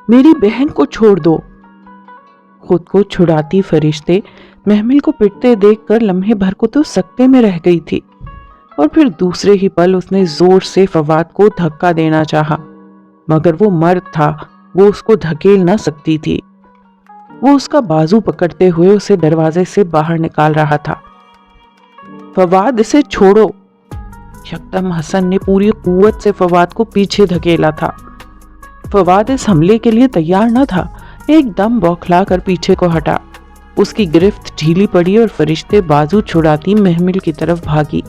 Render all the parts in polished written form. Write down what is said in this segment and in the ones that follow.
میری بہن کو چھوڑ دو۔ خود کو چھڑاتی فرشتے محمل کو پٹتے دیکھ کر لمحے بھر کو تو سکتے میں رہ گئی تھی، اور پھر دوسرے ہی پل اس نے زور سے فواد کو دھکا دینا چاہا، مگر وہ مرد تھا، وہ اس کو دھکیل نہ سکتی تھی۔ وہ اس کا بازو پکڑتے ہوئے اسے دروازے سے باہر نکال رہا تھا۔ فواد، اسے چھوڑو۔ یکدم حسن نے پوری قوت سے فواد کو پیچھے دھکیلا تھا۔ فواد اس حملے کے لیے تیار نہ تھا، ایک دم بوکھلا کر پیچھے کو ہٹا۔ اس کی گرفت ڈھیلی پڑی اور فرشتے بازو چھڑاتی محمل کی طرف بھاگی،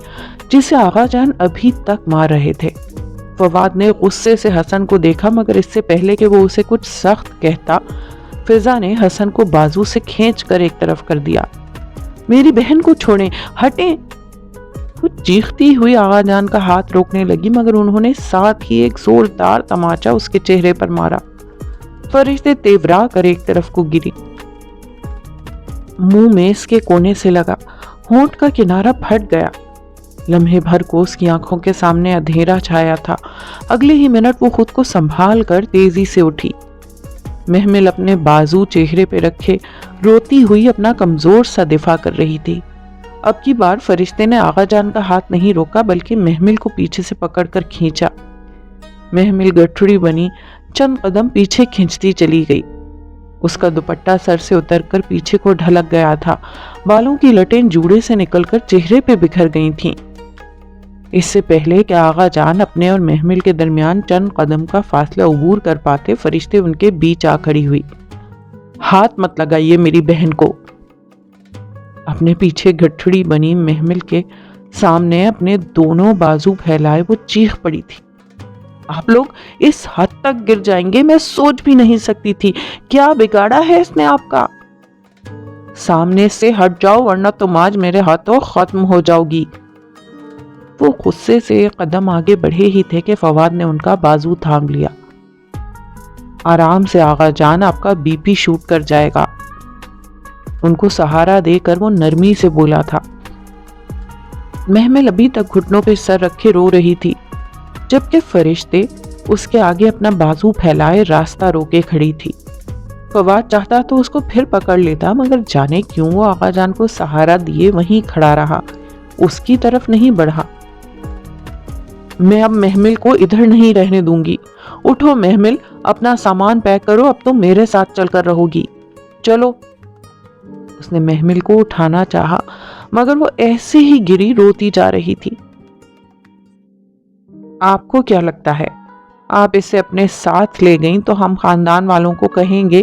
جسے آغا جان ابھی تک مار رہے تھے۔ فواد نے غصے سے حسن کو دیکھا، مگر اس سے پہلے کہ وہ اسے کچھ سخت کہتا، فضا نے حسن کو بازو سے کھینچ کر ایک طرف کر دیا۔ میری بہن کو چھوڑیں، ہٹیں۔ وہ چیختی ہوئی آغا جان کا ہاتھ روکنے لگی، مگر انہوں نے ساتھ ہی ایک زوردار تماچا اس کے چہرے پر مارا۔ فرشتے تیورا کر ایک طرف کو گری، منہ میں اس کے کونے سے لگا، ہونٹ کا کنارہ پھٹ گیا۔ لمحے بھر کو اس کی آنکھوں کے سامنے اندھیرا چھایا تھا۔ اگلے ہی منٹ وہ خود کو سنبھال کر تیزی سے اٹھی۔ محمل اپنے بازو چہرے پہ رکھے روتی ہوئی اپنا کمزور سا دفاع کر رہی تھی۔ اب کی بار فرشتے نے آغا جان کا ہاتھ نہیں روکا، بلکہ محمل کو پیچھے سے پکڑ کر کھینچا۔ محمل گٹھڑی بنی چند قدم پیچھے کھینچتی چلی گئی۔ اس کا دوپٹہ سر سے اتر کر پیچھے کو ڈھلک گیا تھا، بالوں کی لٹیں جوڑے سے نکل کر چہرے پہ بکھر گئی تھیں۔ اس سے پہلے کہ آغا جان اپنے اور محمل کے درمیان چند قدم کا فاصلہ عبور کر پاتے، فرشتے ان کے بیچ آ کھڑی ہوئی۔ ہاتھ مت لگائیے میری بہن کو۔ اپنے پیچھے گٹھڑی بنی محمل کے سامنے اپنے دونوں بازو پھیلائے وہ چیخ پڑی تھی، آپ لوگ اس حد تک گر جائیں گے، میں سوچ بھی نہیں سکتی تھی۔ کیا بگاڑا ہے اس نے آپ کا؟ سامنے سے ہٹ جاؤ ورنہ تم آج میرے ہاتھوں ختم ہو جاؤ گی۔ وہ غصے سے ایک قدم آگے بڑھے ہی تھے کہ فواد نے ان کا بازو تھام لیا۔ آرام سے آغا جان، آپ کا بی پی شوٹ کر جائے گا۔ ان کو سہارا دے کر وہ نرمی سے بولا تھا۔ محمل ابھی تک گھٹنوں پہ سر رکھے رو رہی تھی، جبکہ فرشتے اس کے آگے اپنا بازو پھیلائے راستہ روکے کھڑی تھی۔ فواد چاہتا تو اس کو پھر پکڑ لیتا، مگر جانے کیوں وہ آغا جان کو سہارا دیے وہیں کھڑا رہا، اس کی طرف نہیں بڑھا۔ میں اب محمل کو ادھر نہیں رہنے دوں گی۔ اٹھو محمل، اپنا سامان پیک کرو، اب تم میرے ساتھ چل کر رہو گی، چلو۔ اس نے محمل کو اٹھانا چاہا، مگر وہ ایسے ہی گری روتی جا رہی تھی۔ آپ کو کیا لگتا ہے آپ اسے اپنے ساتھ لے گئیں تو ہم خاندان والوں کو کہیں گے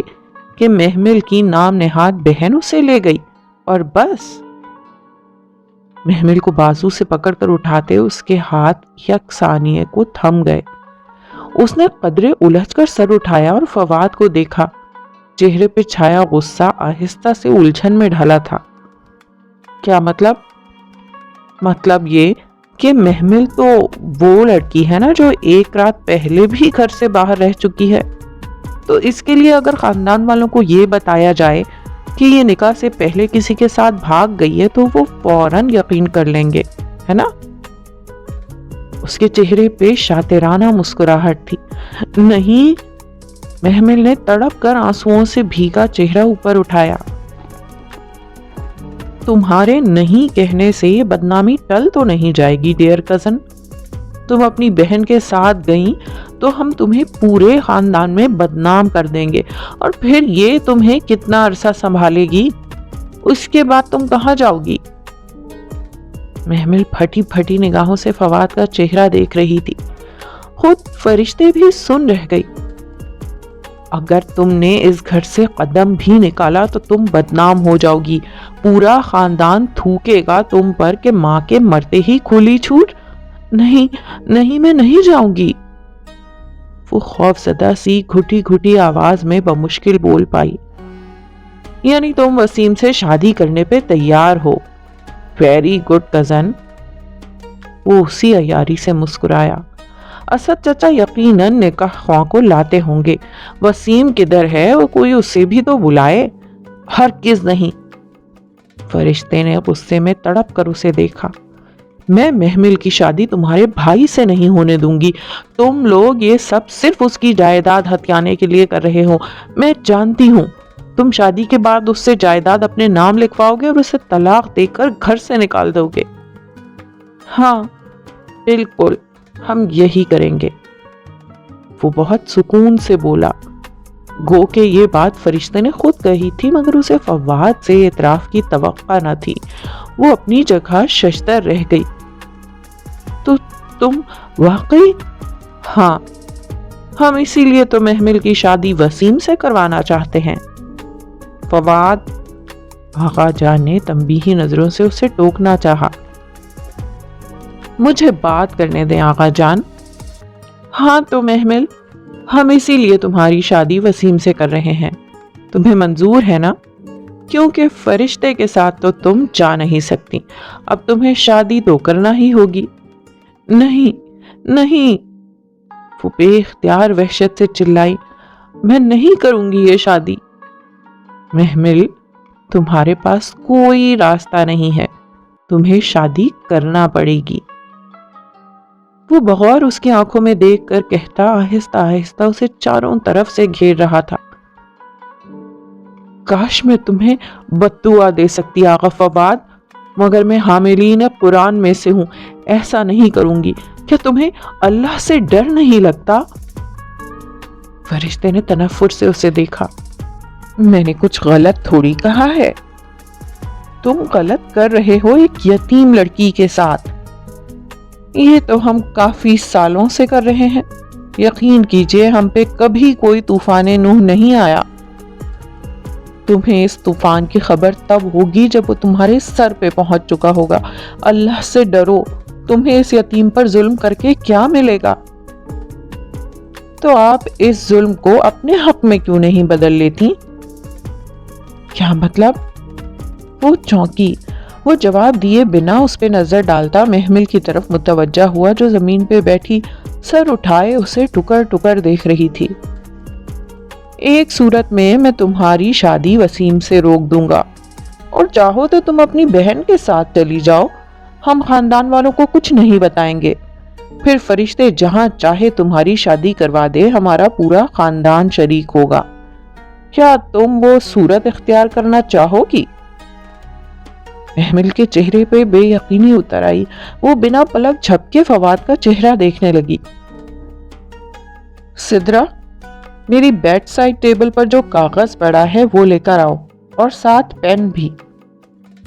کہ محمل کی نام نہاد بہن اسے لے گئی اور بس؟ محمل کو بازو سے پکڑ کر اٹھاتے اس کے ہاتھ یک ثانیے کو تھم گئے۔ اس نے قدرے الجھ کر سر اٹھایا اور فواد کو دیکھا۔ چہرے پہ چھایا غصہ آہستہ سے الجھن میں ڈھلا تھا۔ کیا مطلب؟ مطلب یہ کہ محمل تو وہ لڑکی ہے نا جو ایک رات پہلے بھی گھر سے باہر رہ چکی ہے، تو اس کے لیے اگر خاندان والوں کو یہ بتایا جائے کہ یہ نکاح سے پہلے کسی کے ساتھ بھاگ گئی ہے تو وہ فوراً یقین کر لیں گے، ہے نا؟ اس کے چہرے پہ شاطرانہ مسکراہٹ تھی۔ نہیں، محمل نے تڑپ کر آنسوؤں سے بھیگا چہرہ اوپر اٹھایا۔ تمہارے نہیں کہنے سے یہ بدنامی ٹل تو نہیں جائے گی ڈیئر کزن۔ تم اپنی بہن کے ساتھ گئیں تو ہم تمہیں پورے خاندان میں بدنام کر دیں گے، اور پھر یہ تمہیں کتنا عرصہ سنبھالے گی؟ اس کے بعد تم کہاں جاؤ گی؟ محمل پھٹی پھٹی نگاہوں سے فواد کا چہرہ دیکھ رہی تھی۔ خود فرشتے بھی سن رہ گئی۔ اگر تم نے اس گھر سے قدم بھی نکالا تو تم بدنام ہو جاؤ گی، پورا خاندان تھوکے گا تم پر کہ ماں کے مرتے ہی کھلی چھوٹ۔ نہیں نہیں، میں نہیں جاؤں گی، وہ خوف زدہ سی گھٹی گھٹی آواز میں بمشکل بول پائی۔ یعنی تم وسیم سے شادی کرنے پہ تیار ہو؟ ویری گڈ کزن، وہ اسی عیاری سے مسکرایا۔ اسد چچا یقیناً نکاح خواہ کو لاتے ہوں گے، وسیم کدھر ہے؟ وہ کوئی اسے بھی تو بلائے۔ ہرگز نہیں، فرشتے نے غصے میں تڑپ کر اسے دیکھا۔ میں محمل کی شادی تمہارے بھائی سے نہیں ہونے دوں گی. تم لوگ یہ سب صرف اس کی جائیداد ہتھیانے کے لیے کر رہے ہو. میں جانتی ہوں تم شادی کے بعد اس سے جائیداد اپنے نام لکھواؤ گے اور اسے طلاق دے کر گھر سے نکال دو گے. ہاں بالکل، ہم یہی کریں گے. وہ بہت سکون سے بولا، گو کہ یہ بات فرشتے نے خود کہی تھی، مگر اسے فواد سے اعتراف کی توقع نہ تھی. وہ اپنی جگہ ششدر رہ گئی. تو تم واقعی؟ ہاں، ہم اسی لیے تو محمل کی شادی وسیم سے کروانا چاہتے ہیں. فواد، آقا جان نے تنبیہی نظروں سے اسے ٹوکنا چاہا. مجھے بات کرنے دیں آقا جان. ہاں تو محمل، ہم اسی لیے تمہاری شادی وسیم سے کر رہے ہیں. تمہیں منظور ہے نا؟ کیونکہ فرشتے کے ساتھ تو تم جا نہیں سکتی. اب تمہیں شادی تو کرنا ہی ہوگی. نہیں نہیں، وہ بے اختیار وحشت سے چلائی، میں نہیں کروں گی یہ شادی. محمل، تمہارے پاس کوئی راستہ نہیں ہے، تمہیں شادی کرنا پڑے گی. وہ بغور اس کی آنکھوں میں دیکھ کر کہتا آہستہ آہستہ اسے چاروں طرف سے گھیر رہا تھا. کاش میں تمہیں بددعا دے سکتی آقا فواد، مگر میں حاملین قرآن میں سے ہوں، ایسا نہیں کروں گی. کیا تمہیں اللہ سے ڈر نہیں لگتا؟ فرشتے نے تنفر سے اسے دیکھا. میں نے کچھ غلط تھوڑی کہا ہے. تم غلط کر رہے ہو ایک یتیم لڑکی کے ساتھ. یہ تو ہم کافی سالوں سے کر رہے ہیں. یقین کیجئے ہم پہ کبھی کوئی طوفان نوح نہیں آیا. تمہیں اس طوفان کی خبر تب ہوگی جب وہ تمہارے سر پہ پہنچ چکا ہوگا. اللہ سے ڈرو. تمہیں اس یتیم پر ظلم کر کے کیا ملے گا؟ تو آپ اس ظلم کو اپنے حق میں کیوں نہیں بدل لیتی؟ کیا مطلب؟ وہ چونکی. وہ جواب دیے بنا اس پہ نظر ڈالتا محمل کی طرف متوجہ ہوا جو زمین پہ بیٹھی سر اٹھائے اسے ٹکر ٹکر دیکھ رہی تھی. ایک صورت میں تمہاری شادی وسیم سے روک دوں گا، اور چاہو تو تم اپنی بہن کے ساتھ چلی جاؤ. ہم خاندان والوں کو کچھ نہیں بتائیں گے. پھر فرشتے جہاں چاہے تمہاری شادی کروا دے، ہمارا پورا خاندان شریک ہوگا. کیا تم وہ صورت اختیار کرنا چاہو گی؟ محمل کے چہرے پہ بے یقینی اتر آئی. وہ بنا پلک جھپکے فواد کا چہرہ دیکھنے لگی. سدرا، میری بیڈ سائڈ ٹیبل پر جو کاغذ پڑا ہے وہ لے کر آؤ، اور ساتھ پین بھی.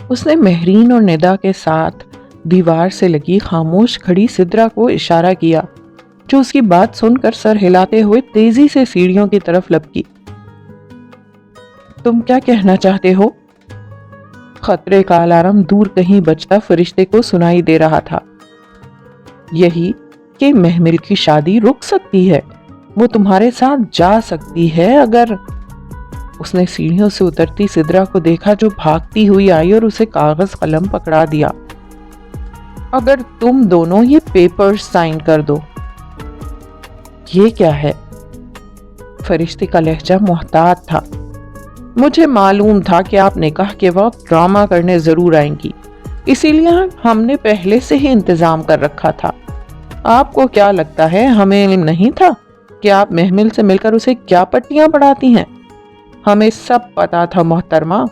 اس نے مہرین اور ندا کے ساتھ دیوار سے لگی خاموش کھڑی سدرا کو اشارہ کیا، جو اس کی بات سن کر سر ہلاتے ہوئے تیزی سے سیڑھیوں کی طرف لپکی. تم کیا کہنا چاہتے ہو؟ خطرے کا الارم دور کہیں بجتا فرشتے کو سنائی دے رہا تھا. یہی کہ محمل کی شادی رک سکتی ہے، وہ تمہارے ساتھ جا سکتی ہے اگر... اس نے سیڑھیوں سے اترتی سدرا کو دیکھا جو بھاگتی ہوئی آئی اور اسے کاغذ قلم پکڑا دیا. اگر تم دونوں یہ پیپر سائن کر دو. یہ کیا ہے؟ فرشتے کا لہجہ محتاط تھا. مجھے معلوم تھا کہ آپ نکاح کے وقت ڈرامہ کرنے ضرور آئیں گی، اسی لیے ہم نے پہلے سے ہی انتظام کر رکھا تھا. آپ کو کیا لگتا ہے ہمیں علم نہیں تھا کہ آپ محمل سے مل کر اسے کیا پٹیاں پڑھاتی ہیں؟ ہمیں سب پتا تھا محترمہ.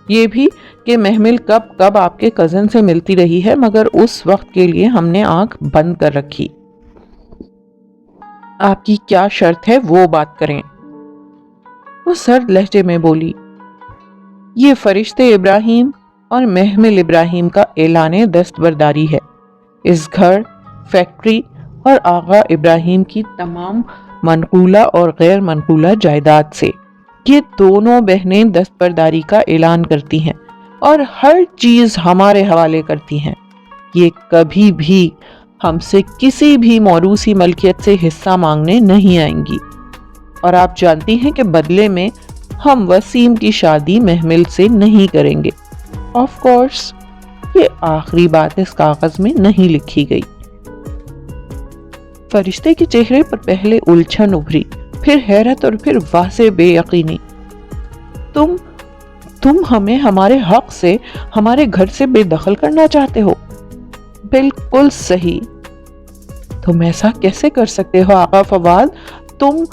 یہ بھی کہ محمل کب کب آپ کے کزن سے ملتی رہی ہے، مگر اس وقت کے لیے ہم نے آنکھ بند کر رکھی. آپ کی کیا شرط ہے وہ بات کریں. وہ سرد لہجے میں بولی. یہ فرشتے ابراہیم اور محمل ابراہیم کا اعلان دستبرداری ہے. اس گھر، فیکٹری اور آغا ابراہیم کی تمام منقولہ اور غیر منقولہ جائیداد سے یہ دونوں بہنیں دستبرداری کا اعلان کرتی ہیں اور ہر چیز ہمارے حوالے کرتی ہیں. یہ کبھی بھی ہم سے کسی بھی موروثی ملکیت سے حصہ مانگنے نہیں آئیں گی، اور آپ جانتی ہیں کہ بدلے میں ہم وسیم کی شادی محمل سے نہیں کریں گے. آف کورس یہ آخری بات اس کاغذ میں نہیں لکھی گئی. فرشتے کے چہرے پر پہلے الجھن ابھری، پھر حیرت اور پھر واضح بے یقینی. تم ہمیں ہمارے حق سے ہمارے گھر سے بے دخل کرنا چاہتے ہو؟ بالکل صحیح. تم ایسا کیسے کر سکتے ہو آقا فواد؟ تم...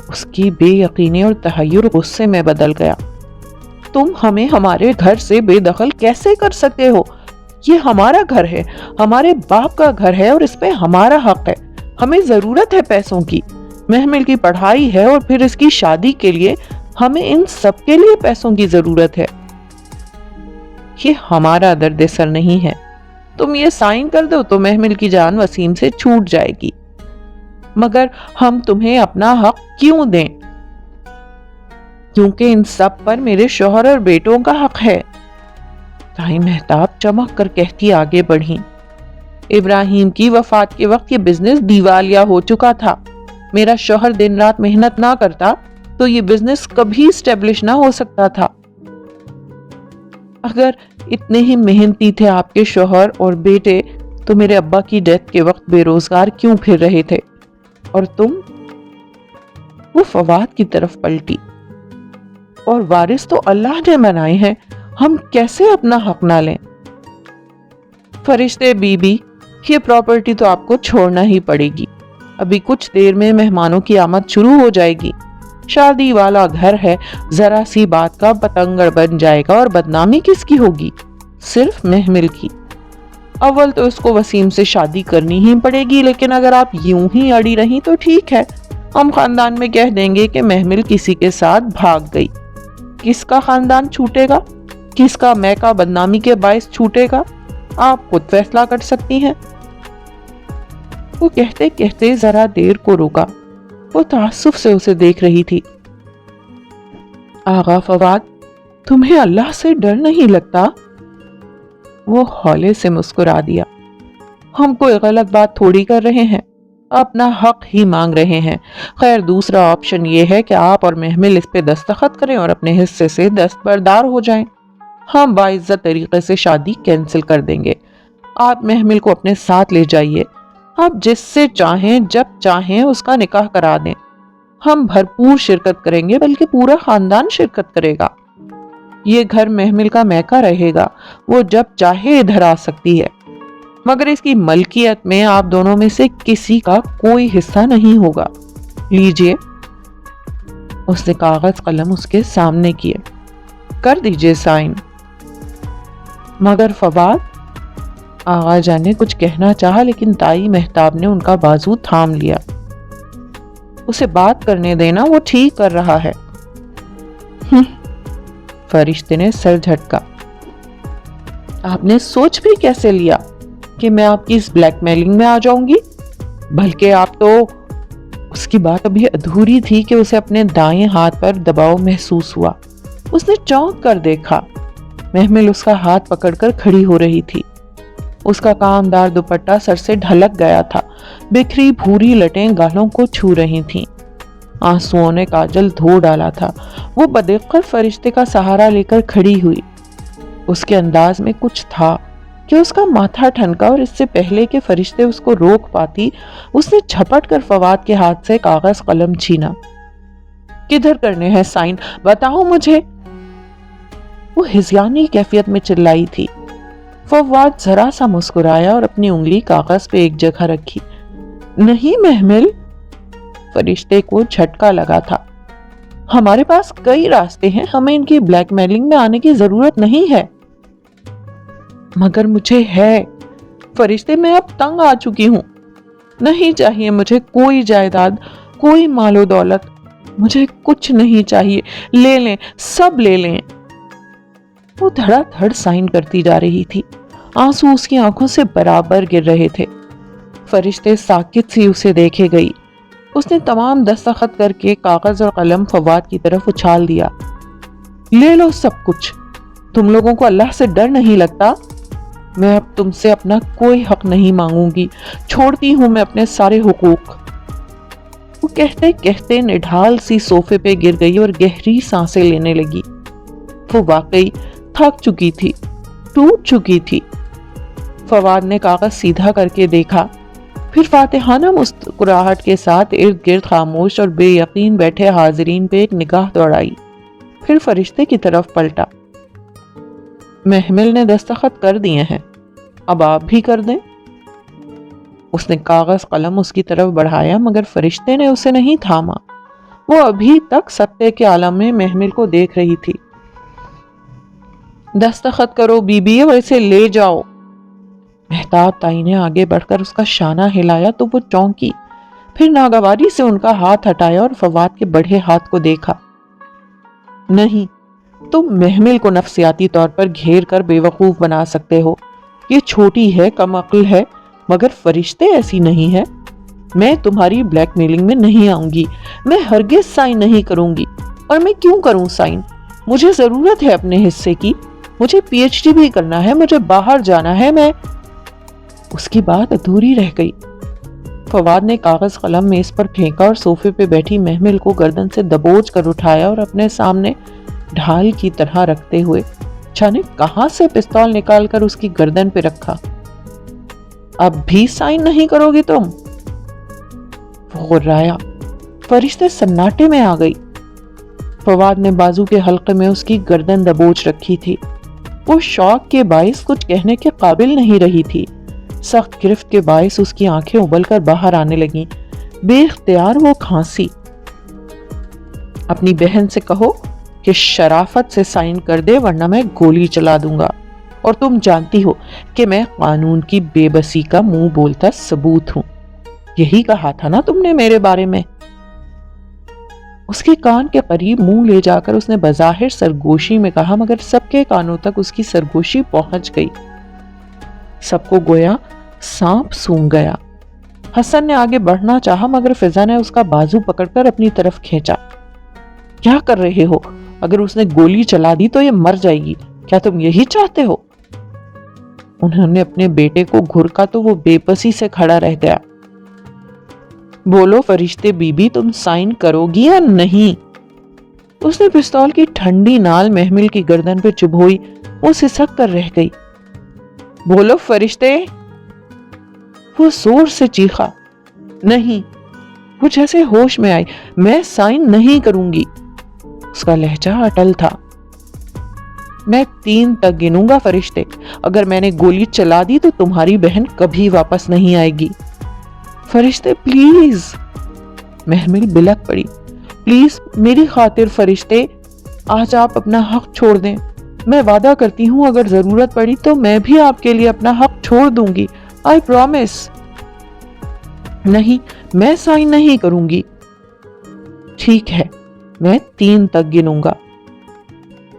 اس کی بے یقینی اور تحیر غصے میں بدل گیا. تم ہمیں ہمارے گھر سے بے دخل کیسے کر سکتے ہو؟ یہ ہمارا گھر ہے، ہمارے باپ کا گھر ہے اور اس پہ ہمارا حق ہے. ہمیں ضرورت ہے پیسوں کی، محمل کی پڑھائی ہے اور پھر اس کی شادی کے لیے ہمیں ان سب کے لیے پیسوں کی ضرورت ہے. یہ ہمارا درد سر نہیں ہے. تم یہ سائن کر دو تو محمل کی جان وسیم سے چھوٹ جائے گی، مگر ہم تمہیں اپنا حق کیوں دیں؟ کیونکہ ان سب پر میرے شوہر اور بیٹوں کا حق ہے. دائی مہتاب چمک کر کہتی آگے بڑھی. ابراہیم کی وفات کے وقت یہ بزنس دیوالیہ ہو چکا تھا. میرا شوہر دن رات محنت نہ کرتا تو یہ بزنس کبھی اسٹیبلش نہ ہو سکتا تھا. اگر اتنے ہی محنتی تھے آپ کے شوہر اور بیٹے تو میرے ابا کی ڈیتھ کے وقت بے روزگار کیوں پھر رہے تھے؟ اور تم... وہ فواد کی طرف پلٹی. اور وارث تو اللہ نے بنائے ہیں، ہم کیسے اپنا حق نہ لیں؟ فرشتے بی بی، یہ پراپرٹی تو آپ کو چھوڑنا ہی پڑے گی. ابھی کچھ دیر میں مہمانوں کی آمد شروع ہو جائے گی. شادی والا گھر ہے، ذرا سی بات کا پتنگڑ بن جائے گا اور بدنامی کس کی ہوگی؟ صرف محمل کی. اول تو اس کو وسیم سے شادی کرنی ہی پڑے گی، لیکن اگر آپ یوں ہی اڑی رہیں تو ٹھیک ہے، ہم خاندان میں کہہ دیں گے کہ محمل کسی کے ساتھ بھاگ گئی. کس کا خاندان چھوٹے گا؟ کس کا میکا بدنامی کے باعث چھوٹے گا؟ آپ خود فیصلہ کر سکتی ہیں. وہ کہتے کہتے ذرا دیر کو رکا. وہ تعصب سے اسے دیکھ رہی تھی. آغا فواد، تمہیں اللہ سے ڈر نہیں لگتا؟ وہ ہولے سے مسکرا دیا. ہم کوئی غلط بات تھوڑی کر رہے ہیں، اپنا حق ہی مانگ رہے ہیں. خیر دوسرا آپشن یہ ہے کہ آپ اور محمل اس پہ دستخط کریں اور اپنے حصے سے دستبردار ہو جائیں. ہم باعزت طریقے سے شادی کینسل کر دیں گے. آپ محمل کو اپنے ساتھ لے جائیے. آپ جس سے چاہیں جب چاہیں اس کا نکاح کرا دیں. ہم بھرپور شرکت کریں گے، بلکہ پورا خاندان شرکت کرے گا. یہ گھر محمل کا میکا رہے گا، وہ جب چاہے ادھر آ سکتی ہے، مگر اس کی ملکیت میں آپ دونوں میں سے کسی کا کوئی حصہ نہیں ہوگا. لیجئے. اس نے کاغذ قلم اس کے سامنے کیے. کر دیجئے سائن. مگر فواد... آغا جان نے کچھ کہنا چاہا، لیکن تائی مہتاب نے ان کا بازو تھام لیا. اسے بات کرنے دینا، وہ ٹھیک کر رہا ہے. فرشتے نے سر جھٹکا. آپ نے سوچ بھی کیسے لیا کہ میں آپ کی اس بلیک میلنگ میں آ جاؤں گی؟ بلکہ آپ تو... اس کی بات ابھی ادھوری تھی کہ اسے اپنے دائیں ہاتھ پر دباؤ محسوس ہوا. اس نے چونک کر دیکھا. محمل اس کا ہاتھ پکڑ کر کھڑی ہو رہی تھی. اس کا کامدار دوپٹہ سر سے ڈھلک گیا تھا. بکھری بھوری لٹیں گالوں کو چھو رہی تھیں. آنسوؤں نے کاجل دھو ڈالا تھا. وہ بدقت فرشتے کا سہارا لے کر کھڑی ہوئی. اس کے انداز میں کچھ تھا کہ اس کا ماتھا ٹھنکا، اور اس سے پہلے کہ فرشتے اس کو روک پاتی اس نے جھپٹ کر فواد کے ہاتھ سے کاغذ قلم چھینا. کدھر کرنے ہیں سائن؟ بتاؤ مجھے. وہ ہذیانی کیفیت میں چلائی تھی. فواد ذرا سا مسکرایا اور اپنی انگلی کاغذ پہ ایک جگہ رکھی. نہیں محمل. فرشتے کو جھٹکا لگا تھا. ہمارے پاس کئی راستے ہیں، ہمیں ان کی بلیک میلنگ میں آنے کی ضرورت نہیں ہے. مگر مجھے ہے. فرشتے، میں اب تنگ آ چکی ہوں. نہیں چاہیے مجھے کوئی جائیداد، کوئی مال و دولت. مجھے کچھ نہیں چاہیے. لے لیں، سب لے لیں. وہ دھڑا دھڑ سائن کرتی جا رہی تھی. آنسو اس کی آنکھوں سے برابر گر رہے تھے. فرشتے ساکت سی اسے دیکھے گئی. اس نے تمام دستخط کر کے کاغذ اور قلم فواد کی طرف اچھال دیا. لے لو سب کچھ. تم لوگوں کو اللہ سے ڈر نہیں لگتا؟ میں اب تم سے اپنا کوئی حق نہیں مانگوں گی. چھوڑتی ہوں میں اپنے سارے حقوق. وہ کہتے کہتے نڈھال سی صوفے پہ گر گئی اور گہری سانسیں لینے لگی. وہ واقعی تھک چکی تھی، ٹوٹ چکی تھی. فواد نے کاغذ سیدھا کر کے دیکھا، پھر فاتحانہ مسکراہٹ کے ساتھ ارد گرد خاموش اور بے یقین بیٹھے حاضرین پہ ایک نگاہ دوڑائی. پھر فرشتے کی طرف پلٹا. محمل نے دستخط کر دیے ہیں. اب آپ بھی کر دیں۔ اس نے کاغذ قلم اس کی طرف بڑھایا مگر فرشتے نے اسے نہیں تھاما۔ وہ ابھی تک سکتے کے عالم میں محمل کو دیکھ رہی تھی۔ دستخط کرو بی بی اور اسے لے جاؤ۔ مہتاب تائی نے آگے بڑھ کر اس کا شانہ ہلایا تو وہ چونکی، پھر ناگواری سے ان کا ہاتھ ہٹایا اور فواد کے بڑھے ہاتھ کو دیکھا۔ نہیں، تم محمل کو نفسیاتی طور پر گھیر کر بے وقوف بنا سکتے ہو۔ یہ چھوٹی ہے، کم عقل ہے، مگر فرشتے ایسی نہیں ہے۔ میں تمہاری بلیک میلنگ میں نہیں آؤں گی، میں ہرگز سائن نہیں کروں گی۔ اور میں کیوں کروں سائن؟ مجھے ضرورت ہے اپنے حصے کی، مجھے پی ایچ ڈی بھی کرنا ہے، مجھے باہر جانا ہے۔ میں اس کی بات ادھوری رہ گئی۔ فواد نے کاغذ قلم میز پر پھینکا اور صوفے پہ بیٹھی محمل کو گردن سے دبوچ کر اٹھایا اور اپنے سامنے ڈھال کی طرح رکھتے ہوئے جانے کہاں سے پستول نکال کر اس کی گردن پہ رکھا۔ اب بھی سائن نہیں کرو گی تم؟ وہ غرایا۔ فرشتے سناٹے میں آ گئی۔ فواد نے بازو کے حلقے میں اس کی گردن دبوچ رکھی تھی۔ وہ شوق کے باعث کچھ کہنے کے قابل نہیں رہی تھی۔ سخت گرفت کے باعث اس کی آنکھیں ابل کر باہر آنے لگیں۔ بے اختیار وہ کھانسی۔ اپنی بہن سے کہو کہ شرافت سے سائن کر دے ورنہ میں گولی چلا دوں گا، اور تم جانتی ہو کہ میں قانون کی بے بسی کا منہ بولتا ثبوت ہوں۔ یہی کہا تھا نا تم نے میرے بارے میں؟ اس کے کان کے قریب منہ لے جا کر اس نے بظاہر سرگوشی میں کہا، مگر سب کے کانوں تک اس کی سرگوشی پہنچ گئی۔ سب کو گویا سانپ سونگ گیا۔ حسن نے آگے بڑھنا چاہا مگر فضا نے اس کا بازو پکڑ کر اپنی طرف کھینچا۔ کیا کر رہے ہو؟ اگر اس نے گولی چلا دی تو یہ مر جائے گی، کیا تم یہی چاہتے ہو؟ انہوں نے اپنے بیٹے کو گھرکا تو وہ بے بسی سے کھڑا رہ گیا۔ بولو فرشتے بی بی، تم سائن کرو گی یا نہیں؟ اس نے پستول کی ٹھنڈی نال محمل کی گردن پہ چبھوئی۔ وہ سسک کر رہ گئی۔ بولو فرشتے! وہ زور سے چیخا۔ نہیں! وہ جیسے ہوش میں آئی۔ میں سائن نہیں کروں گی۔ اس کا لہجہ اٹل تھا۔ میں 3 تک گنوں گا فرشتے۔ اگر میں نے گولی چلا دی تو تمہاری بہن کبھی واپس نہیں آئے گی۔ فرشتے پلیز! محمل بلک پڑی۔ پلیز میری خاطر فرشتے، آج آپ اپنا حق چھوڑ دیں۔ میں وعدہ کرتی ہوں اگر ضرورت پڑی تو میں بھی آپ کے لیے اپنا حق چھوڑ دوں گی۔ I promise. نہیں، میں سائن نہیں کروں گی۔ ٹھیک ہے، میں 3 تک گنوں گا۔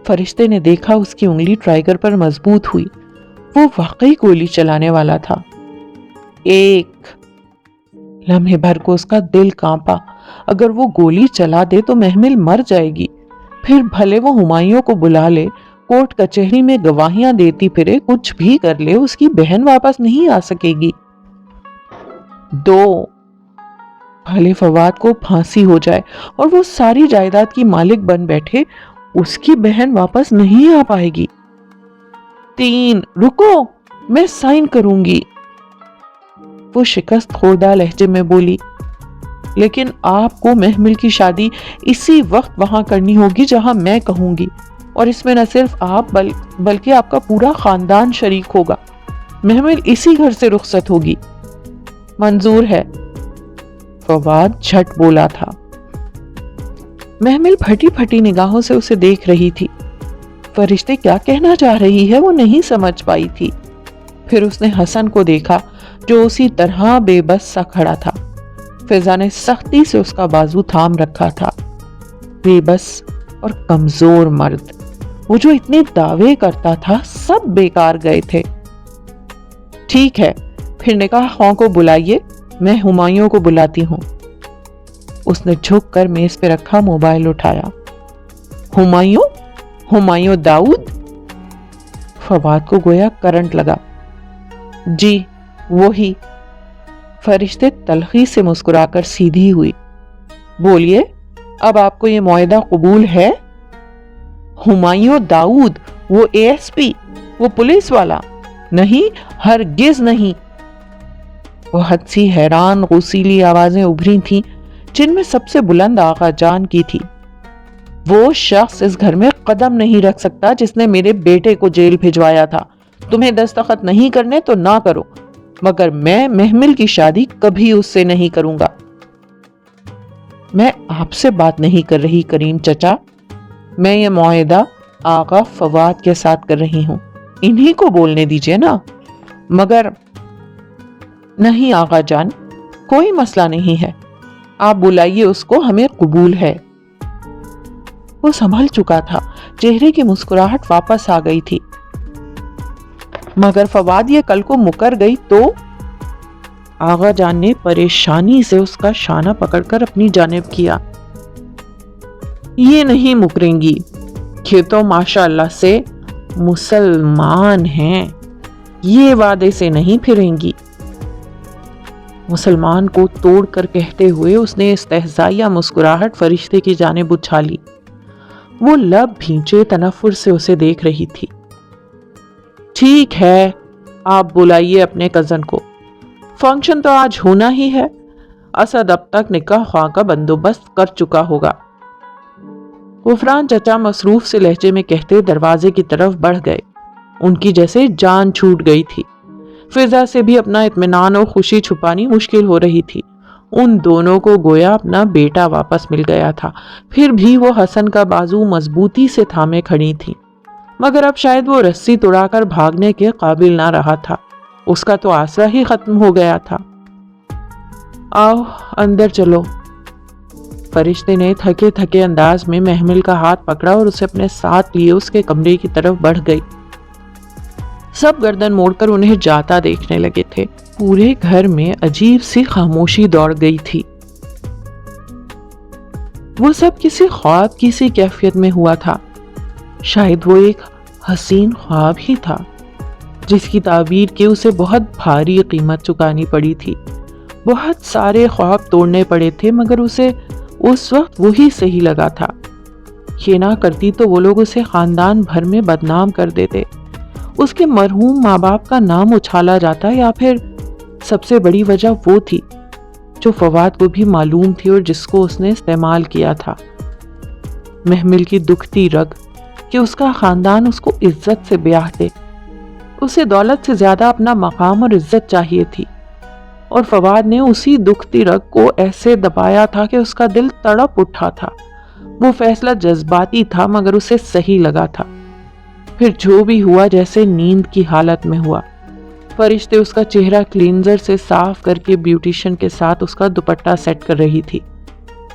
فرشتے نے دیکھا اس کی انگلی ٹرائیگر پر مضبوط ہوئی۔ وہ واقعی گولی چلانے والا تھا۔ 1۔ لمحے بھر کو اس کا دل کانپا۔ اگر وہ گولی چلا دے تو محمل مر جائے گی۔ پھر بھلے وہ ہمایوں کو بلا لے، کورٹ کچہری میں گواہیاں دیتی پھرے، کچھ بھی کر لے، اس کی بہن واپس نہیں آ سکے گی۔ 2۔ بھلے فواد کو پھانسی ہو جائے اور وہ ساری جائیداد کی مالک بن بیٹھے، اس کی بہن واپس نہیں آ پائے گی۔ 3۔ رکو، میں سائن کروں گی۔ وہ شکست خوردہ لہجے میں بولی، لیکن آپ کو محمل کی شادی اسی وقت وہاں کرنی ہوگی جہاں میں کہوں گی، اور اس میں نہ صرف آپ بلکہ آپ کا پورا خاندان شریک ہوگا۔ محمل اسی گھر سے رخصت ہوگی۔ منظور ہے، فواد جھٹ بولا تھا۔ محمل پھٹی پھٹی نگاہوں سے اسے دیکھ رہی تھی۔ فرشتے کیا کہنا چاہ رہی ہے وہ نہیں سمجھ پائی تھی۔ پھر اس نے حسن کو دیکھا جو اسی طرح بے بس سا کھڑا تھا۔ فضا نے سختی سے اس کا بازو تھام رکھا تھا۔ بے بس اور کمزور مرد، وہ جو اتنے دعوے کرتا تھا، سب بیکار گئے تھے۔ ٹھیک ہے، پھر نکاح خواہوں کو بلائیے، میں ہمایوں کو بلاتی ہوں۔ اس نے جھک کر میز پہ رکھا موبائل اٹھایا۔ ہمایوں داؤد؟ فواد کو گویا کرنٹ لگا۔ جی وہی۔ فرشتے تلخی سے مسکرا کر سیدھی ہوئی۔ بولیے، اب آپ کو یہ معاہدہ قبول ہے؟ ہمایوں داؤد، وہ اے ایس پی، وہ پولیس والا؟ نہیں، ہرگز نہیں۔ وہ حد سی حیران غسیلی آوازیں ابھری تھیں جن میں سب سے بلند آقا جان کی تھی۔ وہ شخص اس گھر میں قدم نہیں رکھ سکتا جس نے میرے بیٹے کو جیل بھجوایا تھا۔ تمہیں دستخط نہیں کرنے تو نہ کرو، مگر میں محمل کی شادی کبھی اس سے نہیں کروں گا۔ میں آپ سے بات نہیں کر رہی کریم چچا، میں یہ معاہدہ آقا فواد کے ساتھ کر رہی ہوں، انہی کو بولنے دیجئے نا۔ مگر نہیں آقا جان، کوئی مسئلہ نہیں ہے، آپ بلائیے اس کو، ہمیں قبول ہے۔ وہ سنبھل چکا تھا، چہرے کی مسکراہٹ واپس آ گئی تھی۔ مگر فواد یہ کل کو مکر گئی تو؟ آغا جان نے پریشانی سے اس کا شانہ پکڑ کر اپنی جانب کیا۔ یہ نہیں مکریں گی، یہ تو ماشاء اللہ سے مسلمان ہیں، یہ وعدے سے نہیں پھریں گی۔ مسلمان کو توڑ کر کہتے ہوئے اس نے استہزائیہ مسکراہٹ فرشتے کی جانب اچھالی۔ وہ لب بھینچے تنفر سے اسے دیکھ رہی تھی۔ ٹھیک ہے، آپ بلائیے اپنے کزن کو، فنکشن تو آج ہونا ہی ہے، اسد اب تک نکاح خواہ کا بندوبست کر چکا ہوگا۔ غفران چچا مصروف سے لہجے میں کہتے دروازے کی طرف بڑھ گئے۔ ان کی جیسے جان چھوٹ گئی تھی۔ فضا سے بھی اپنا اطمینان اور خوشی چھپانی مشکل ہو رہی تھی۔ ان دونوں کو گویا اپنا بیٹا واپس مل گیا تھا، پھر بھی وہ حسن کا بازو مضبوطی سے تھامے کھڑی تھی، مگر اب شاید وہ رسی توڑا کر بھاگنے کے قابل نہ رہا تھا، اس کا تو آسرا ہی ختم ہو گیا تھا۔ آؤ اندر چلو۔ فرشتے نے تھکے تھکے انداز میں محمل کا ہاتھ پکڑا اور اسے اپنے ساتھ لیے اس کے کمرے کی طرف بڑھ گئی۔ سب گردن موڑ کر انہیں جاتا دیکھنے لگے تھے۔ پورے گھر میں عجیب سی خاموشی دوڑ گئی تھی۔ وہ سب کسی خواب کی سی کیفیت میں ہوا تھا، شاید وہ ایک حسین خواب ہی تھا جس کی تعبیر کے اسے بہت بھاری قیمت چکانی پڑی تھی۔ بہت سارے خواب توڑنے پڑے تھے مگر اسے اس وقت وہی صحیح لگا تھا۔ یہ نہ کرتی تو وہ لوگ اسے خاندان بھر میں بدنام کر دیتے، اس کے مرحوم ماں باپ کا نام اچھالا جاتا، یا پھر سب سے بڑی وجہ وہ تھی جو فواد کو بھی معلوم تھی اور جس کو اس نے استعمال کیا تھا، محمل کی دکھتی رگ کہ اس کا خاندان اس کو عزت سے بیاہ دے۔ اسے دولت سے زیادہ اپنا مقام اور عزت چاہیے تھی، اور فواد نے اسی دکھتی رگ کو ایسے دبایا تھا کہ اس کا دل تڑپ اٹھا تھا۔ وہ فیصلہ جذباتی تھا مگر اسے صحیح لگا تھا۔ پھر جو بھی ہوا جیسے نیند کی حالت میں ہوا۔ فرشتے اس کا چہرہ کلینزر سے صاف کر کے بیوٹیشن کے ساتھ اس کا دوپٹہ سیٹ کر رہی تھی۔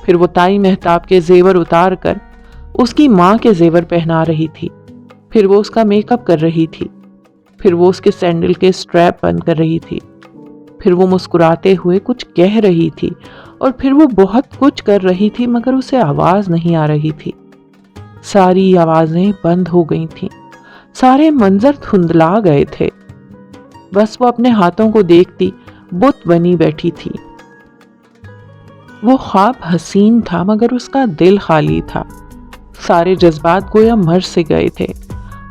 پھر وہ تائی مہتاب کے زیور اتار کر اس کی ماں کے زیور پہنا رہی تھی۔ پھر وہ اس کا میک اپ کر رہی تھی۔ پھر وہ اس کے سینڈل کے سٹریپ بند کر رہی تھی۔ پھر وہ مسکراتے ہوئے کچھ کہہ رہی تھی، اور پھر وہ بہت کچھ کر رہی تھی مگر اسے آواز نہیں آ رہی تھی۔ ساری آوازیں بند ہو گئی تھیں، سارے منظر دھندلا گئے تھے۔ بس وہ اپنے ہاتھوں کو دیکھتی بت بنی بیٹھی تھی۔ وہ خواب حسین تھا مگر اس کا دل خالی تھا۔ سارے جذبات گویا مر سے گئے تھے،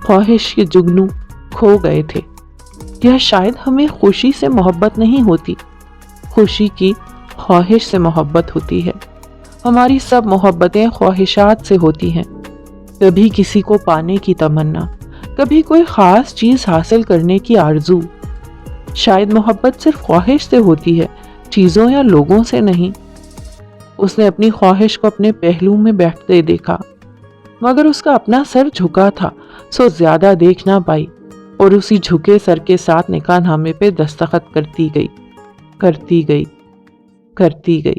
خواہش کے جگنو کھو گئے تھے۔ یا شاید ہمیں خوشی سے محبت نہیں ہوتی، خوشی کی خواہش سے محبت ہوتی ہے۔ ہماری سب محبتیں خواہشات سے ہوتی ہیں، کبھی کسی کو پانے کی تمنا، کبھی کوئی خاص چیز حاصل کرنے کی آرزو۔ شاید محبت صرف خواہش سے ہوتی ہے، چیزوں یا لوگوں سے نہیں۔ اس نے اپنی خواہش کو اپنے پہلو میں بیٹھتے دیکھا، مگر اس کا اپنا سر جھکا تھا، سو زیادہ دیکھ نہ پائی، اور اسی جھکے سر کے ساتھ نکاح نامے پہ دستخط کرتی گئی۔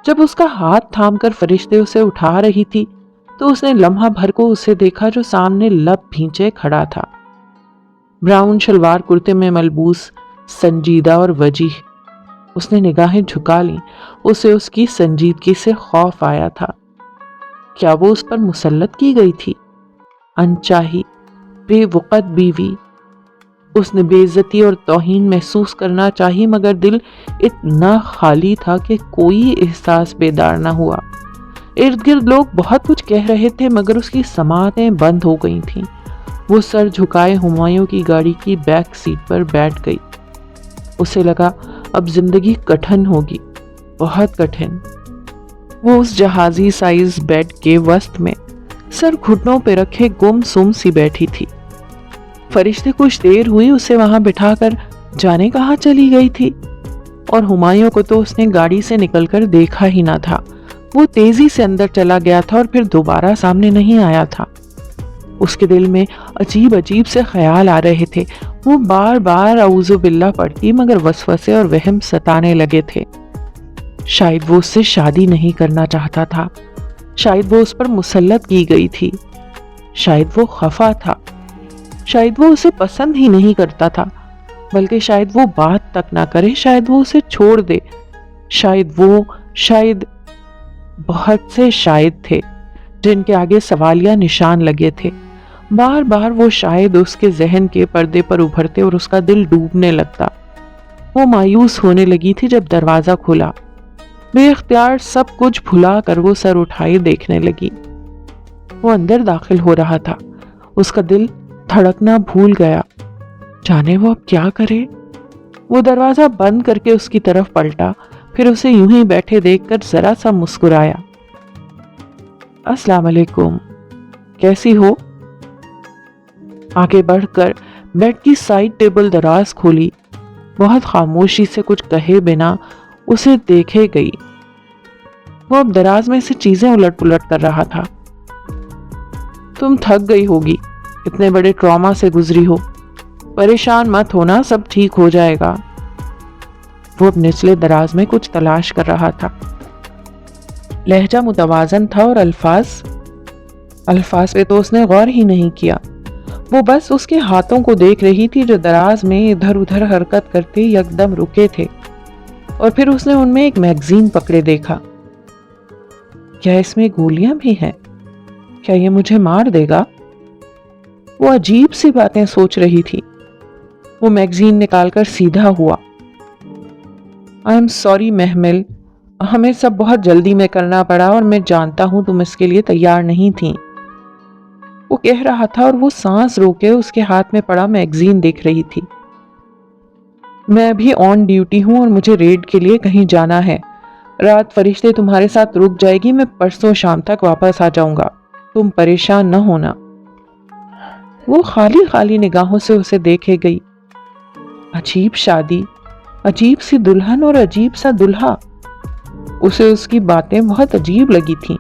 جب اس کا ہاتھ تھام کر فرشتے اسے اٹھا رہی تھی تو اس نے لمحہ بھر کو اسے دیکھا جو سامنے لب بھینچے کھڑا تھا، براؤن شلوار کرتے میں ملبوس، سنجیدہ اور وجیح۔ اس نے نگاہیں جھکا لیں، اسے اس کی سنجیدگی سے خوف آیا تھا۔ کیا وہ اس پر مسلط کی گئی تھی؟ انچاہی، بے وقت بیوی۔ اس نے بے عزتی اور توہین محسوس کرنا چاہی مگر دل اتنا خالی تھا کہ کوئی احساس بیدار نہ ہوا۔ ارد گرد لوگ بہت کچھ کہہ رہے تھے مگر اس کی سماعتیں بند ہو گئی تھیں۔ وہ سر جھکائے ہمایوں کی گاڑی کی بیک سیٹ پر بیٹھ گئی۔ اسے لگا اب زندگی کٹھن ہوگی، بہت کٹھن۔ وہ اس جہازی سائز بیڈ کے وسط میں سر گھٹنوں پہ رکھے گم سم سی بیٹھی تھی۔ فرشتے کچھ دیر ہوئی اسے وہاں بٹھا کر جانے کہاں چلی گئی تھی، اور ہمایوں کو تو اس نے گاڑی سے نکل کر دیکھا ہی نہ تھا۔ وہ تیزی سے اندر چلا گیا تھا اور پھر دوبارہ سامنے نہیں آیا تھا۔ اس کے دل میں عجیب عجیب سے خیال آ رہے تھے۔ وہ بار بار اعوذ باللہ پڑھتی مگر وسوسے اور وہم ستانے لگے تھے۔ شاید وہ اس سے شادی نہیں کرنا چاہتا تھا، شاید وہ اس پر مسلط کی گئی تھی، شاید وہ خفا تھا، شاید وہ اسے پسند ہی نہیں کرتا تھا، بلکہ شاید وہ بات تک نہ کرے، شاید وہ اسے چھوڑ دے، شاید بہت سے شاید تھے جن کے آگے سوالیہ نشان لگے تھے۔ بار بار وہ شاید اس کے ذہن کے پردے پر ابھرتے اور اس کا دل ڈوبنے لگتا۔ وہ مایوس ہونے لگی تھی جب دروازہ کھلا۔ بے اختیار سب کچھ بھلا کر وہ سر اٹھائے دیکھنے لگی۔ وہ اندر داخل ہو رہا تھا، اس کا دل دھڑکنا بھول گیا۔ جانے وہ اب کیا کرے؟ وہ دروازہ بند کر کے اس کی طرف پلٹا، پھر اسے یوں ہی بیٹھے دیکھ کر ذرا سا مسکرایا۔ السلام علیکم، کیسی ہو؟ آگے بڑھ کر بیڈ کی سائیڈ ٹیبل دراز کھولی، بہت خاموشی سے کچھ کہے بنا اسے دیکھے گئی۔ وہ اب دراز میں سے چیزیں الٹ پلٹ کر رہا تھا۔ تم تھک گئی ہوگی، اتنے بڑے ٹراما سے گزری ہو، پریشان مت ہونا، سب ٹھیک ہو جائے گا۔ وہ اب نچلے دراز میں کچھ تلاش کر رہا تھا۔ لہجہ متوازن تھا اور الفاظ پہ تو اس نے غور ہی نہیں کیا۔ وہ بس اس کے ہاتھوں کو دیکھ رہی تھی جو دراز میں ادھر ادھر حرکت کرتے یکدم رکے تھے، اور پھر اس نے ان میں ایک میگزین پکڑے دیکھا۔ کیا اس میں گولیاں بھی ہیں؟ کیا یہ مجھے مار دے گا؟ وہ عجیب سی باتیں سوچ رہی تھی۔ وہ میگزین نکال کر سیدھا ہوا۔ آئی ایم سوری محمل، ہمیں سب بہت جلدی میں کرنا پڑا اور میں جانتا ہوں تم اس کے لیے تیار نہیں تھیں۔ وہ کہہ رہا تھا اور وہ سانس روکے اس کے ہاتھ میں پڑا میگزین دیکھ رہی تھی۔ میں ابھی آن ڈیوٹی ہوں اور مجھے ریڈ کے لیے کہیں جانا ہے۔ رات فرشتے تمہارے ساتھ رک جائے گی، میں پرسوں شام تک واپس آ جاؤں گا، تم پریشان نہ ہونا۔ وہ خالی خالی نگاہوں سے اسے دیکھے گئی۔ عجیب شادی، عجیب سی دلہن اور عجیب سا دلہا۔ اسے اس کی باتیں بہت عجیب لگی تھیں۔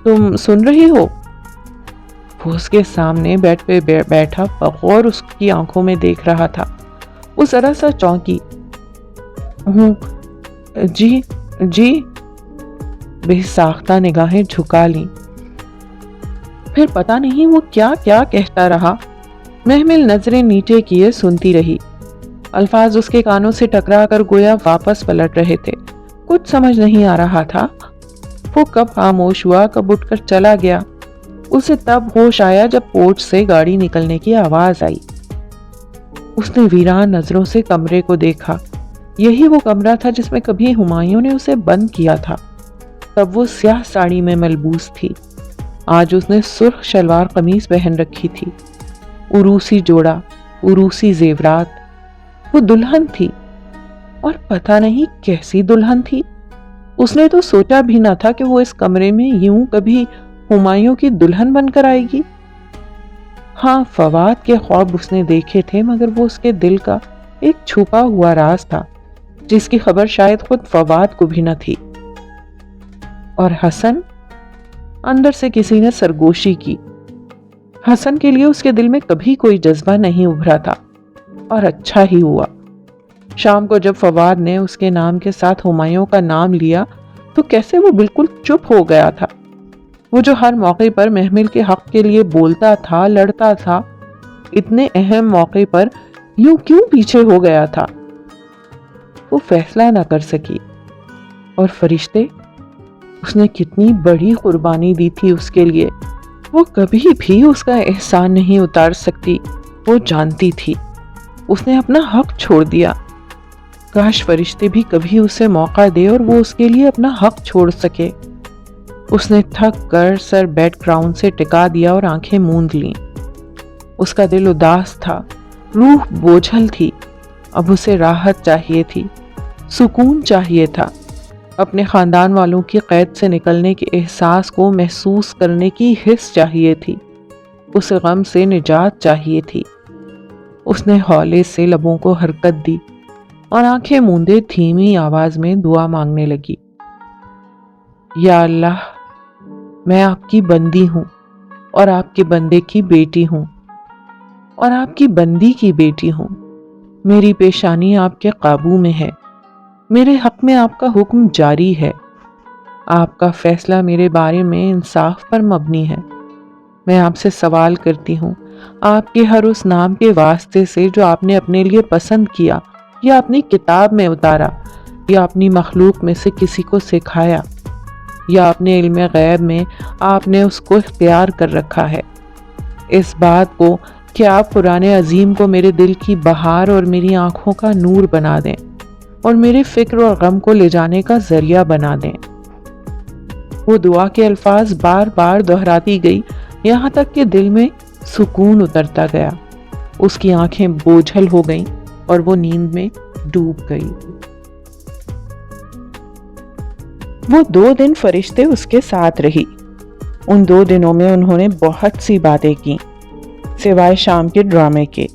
تم سن رہی ہو؟ وہ اس کے سامنے بیڈ پہ بیٹھا بغور اس کی آنکھوں میں دیکھ رہا تھا۔ وہ ذرا سا چونکی۔ جی بے ساختہ نگاہیں جھکا لیں۔ پھر پتہ نہیں وہ کیا کیا کہتا رہا۔ محمل نظریں نیچے کیے سنتی رہی۔ الفاظ اس کے کانوں سے ٹکرا کر گویا واپس پلٹ رہے تھے۔ کچھ سمجھ نہیں آ رہا تھا۔ وہ کب خاموش ہوا، کب اٹھ کر چلا گیا۔ اسے تب ہوش آیا جب پورچ سے گاڑی نکلنے کی آواز آئی۔ اس نے ویران نظروں سے کمرے کو دیکھا۔ یہی وہ کمرہ تھا جس میں کبھی ہمایوں نے اسے بند کیا تھا۔ تب وہ سیاہ ساڑی میں ملبوس تھی، آج اس نے سرخ شلوار قمیص پہن رکھی تھی۔ عروسی جوڑا، عروسی زیورات۔ وہ دلہن تھی، اور پتہ نہیں کیسی دلہن تھی۔ اس نے تو سوچا بھی نہ تھا کہ وہ اس کمرے میں یوں کبھی ہمایوں کی دلہن بن کر آئے گی۔ ہاں، فواد کے خواب اس نے دیکھے تھے، مگر وہ اس کے دل کا ایک چھپا ہوا راز تھا جس کی خبر شاید خود فواد کو بھی نہ تھی۔ اور حسن؟ اندر سے کسی نے سرگوشی کی۔ حسن کے لیے اس کے دل میں کبھی کوئی جذبہ نہیں ابھرا تھا، اور اچھا ہی ہوا۔ شام کو جب فواد نے اس کے نام کے ساتھ ہمایوں کا نام لیا تو کیسے وہ بالکل چپ ہو گیا تھا۔ وہ جو ہر موقع پر محمل کے حق کے لیے بولتا تھا، لڑتا تھا، اتنے اہم موقع پر یوں کیوں پیچھے ہو گیا تھا؟ وہ فیصلہ نہ کر سکی۔ اور فرشتے، اس نے کتنی بڑی قربانی دی تھی اس کے لیے۔ وہ کبھی بھی اس کا احسان نہیں اتار سکتی، وہ جانتی تھی۔ اس نے اپنا حق چھوڑ دیا۔ کاش فرشتے بھی کبھی اسے موقع دے اور وہ اس کے لیے اپنا حق چھوڑ سکے۔ اس نے تھک کر سر بیڈ گراؤنڈ سے ٹکا دیا اور آنکھیں موند لیں۔ اس کا دل اداس تھا، روح بوجھل تھی۔ اب اسے راحت چاہیے تھی، سکون چاہیے تھا، اپنے خاندان والوں کی قید سے نکلنے کے احساس کو محسوس کرنے کی حس چاہیے تھی۔ اسے غم سے نجات چاہیے تھی۔ اس نے ہولے سے لبوں کو حرکت دی اور آنکھیں موندے دھیمی آواز میں دعا مانگنے لگی۔ یا اللہ، میں آپ کی بندی ہوں اور آپ کے بندے کی بیٹی ہوں اور آپ کی بندی کی بیٹی ہوں۔ میری پیشانی آپ کے قابو میں ہے، میرے حق میں آپ کا حکم جاری ہے، آپ کا فیصلہ میرے بارے میں انصاف پر مبنی ہے۔ میں آپ سے سوال کرتی ہوں، آپ کے ہر اس نام کے واسطے سے جو آپ نے اپنے لیے پسند کیا یا اپنی کتاب میں اتارا یا اپنی مخلوق میں سے کسی کو سکھایا یا اپنے علم غیب میں آپ نے اس کو اختیار کر رکھا ہے، اس بات کو کہ آپ قرآن عظیم کو میرے دل کی بہار اور میری آنکھوں کا نور بنا دیں اور میرے فکر اور غم کو لے جانے کا ذریعہ بنا دیں۔ وہ دعا کے الفاظ بار بار دہراتی گئی، یہاں تک کہ دل میں سکون اترتا گیا۔ اس کی آنکھیں بوجھل ہو گئیں اور وہ نیند میں ڈوب گئی۔ وہ 2 دن فرشتے اس کے ساتھ رہی۔ ان 2 دنوں میں انہوں نے بہت سی باتیں کی سوائے شام کے ڈرامے کے۔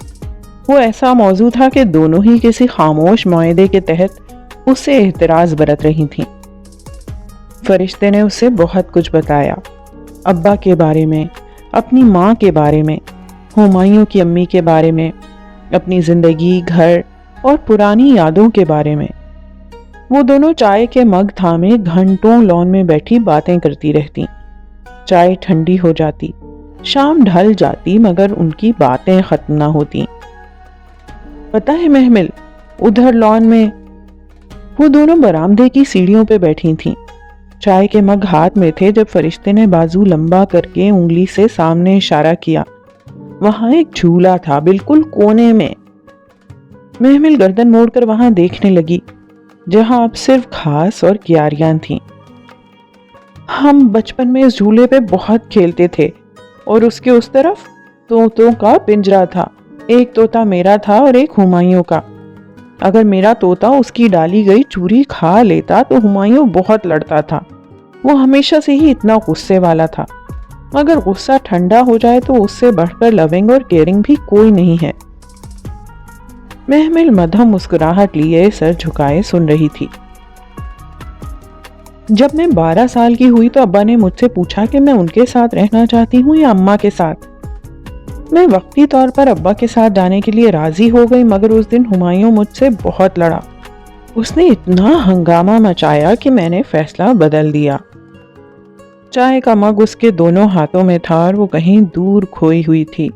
وہ ایسا موضوع تھا کہ دونوں ہی کسی خاموش معاہدے کے تحت اس سے احتراز برت رہی تھیں۔ فرشتے نے اسے بہت کچھ بتایا، ابا کے بارے میں، اپنی ماں کے بارے میں، ہمایوں کی امی کے بارے میں، اپنی زندگی، گھر اور پرانی یادوں کے بارے میں۔ وہ دونوں چائے کے مگ تھامے گھنٹوں لان میں بیٹھی باتیں کرتی رہتی۔ چائے ٹھنڈی ہو جاتی، شام ڈھل جاتی، مگر ان کی باتیں ختم نہ ہوتی۔ پتہ ہے محمل، ادھر لان میں وہ دونوں برآمدے کی سیڑھیوں پہ بیٹھی تھیں۔ چائے کے مگ ہاتھ میں تھے جب فرشتے نے بازو لمبا کر کے انگلی سے سامنے اشارہ کیا۔ وہاں ایک جھولا تھا، بالکل کونے میں۔ محمل گردن موڑ کر وہاں دیکھنے لگی، جہاں اب صرف گھاس اور کیاریاں تھیں۔ ہم بچپن میں اس جھولے پہ بہت کھیلتے تھے اور اس کے اس طرف طوطوں کا پنجرا تھا۔ ایک طوطا میرا تھا اور ایک ہمایوں کا۔ اگر میرا طوطا اس کی ڈالی گئی چوری کھا لیتا تو ہمایوں بہت لڑتا تھا۔ وہ ہمیشہ سے ہی اتنا غصے والا تھا، مگر غصہ ٹھنڈا ہو جائے تو اس سے بڑھ کر لونگ اور کیئرنگ بھی کوئی نہیں ہے۔ محمل مدھم مسکراہٹ لیے سر جھکائے سن رہی تھی۔ جب میں 12 سال کی ہوئی تو ابا نے مجھ سے پوچھا کہ میں ان کے ساتھ رہنا چاہتی ہوں یا اماں کے ساتھ۔ میں وقتی طور پر ابا کے ساتھ جانے کے لیے راضی ہو گئی، مگر اس دن ہمایوں مجھ سے بہت لڑا۔ اس نے اتنا ہنگامہ مچایا کہ میں نے فیصلہ بدل دیا۔ چائے کا مگ اس کے دونوں ہاتھوں میں تھا اور وہ کہیں دور کھوئی ہوئی تھی۔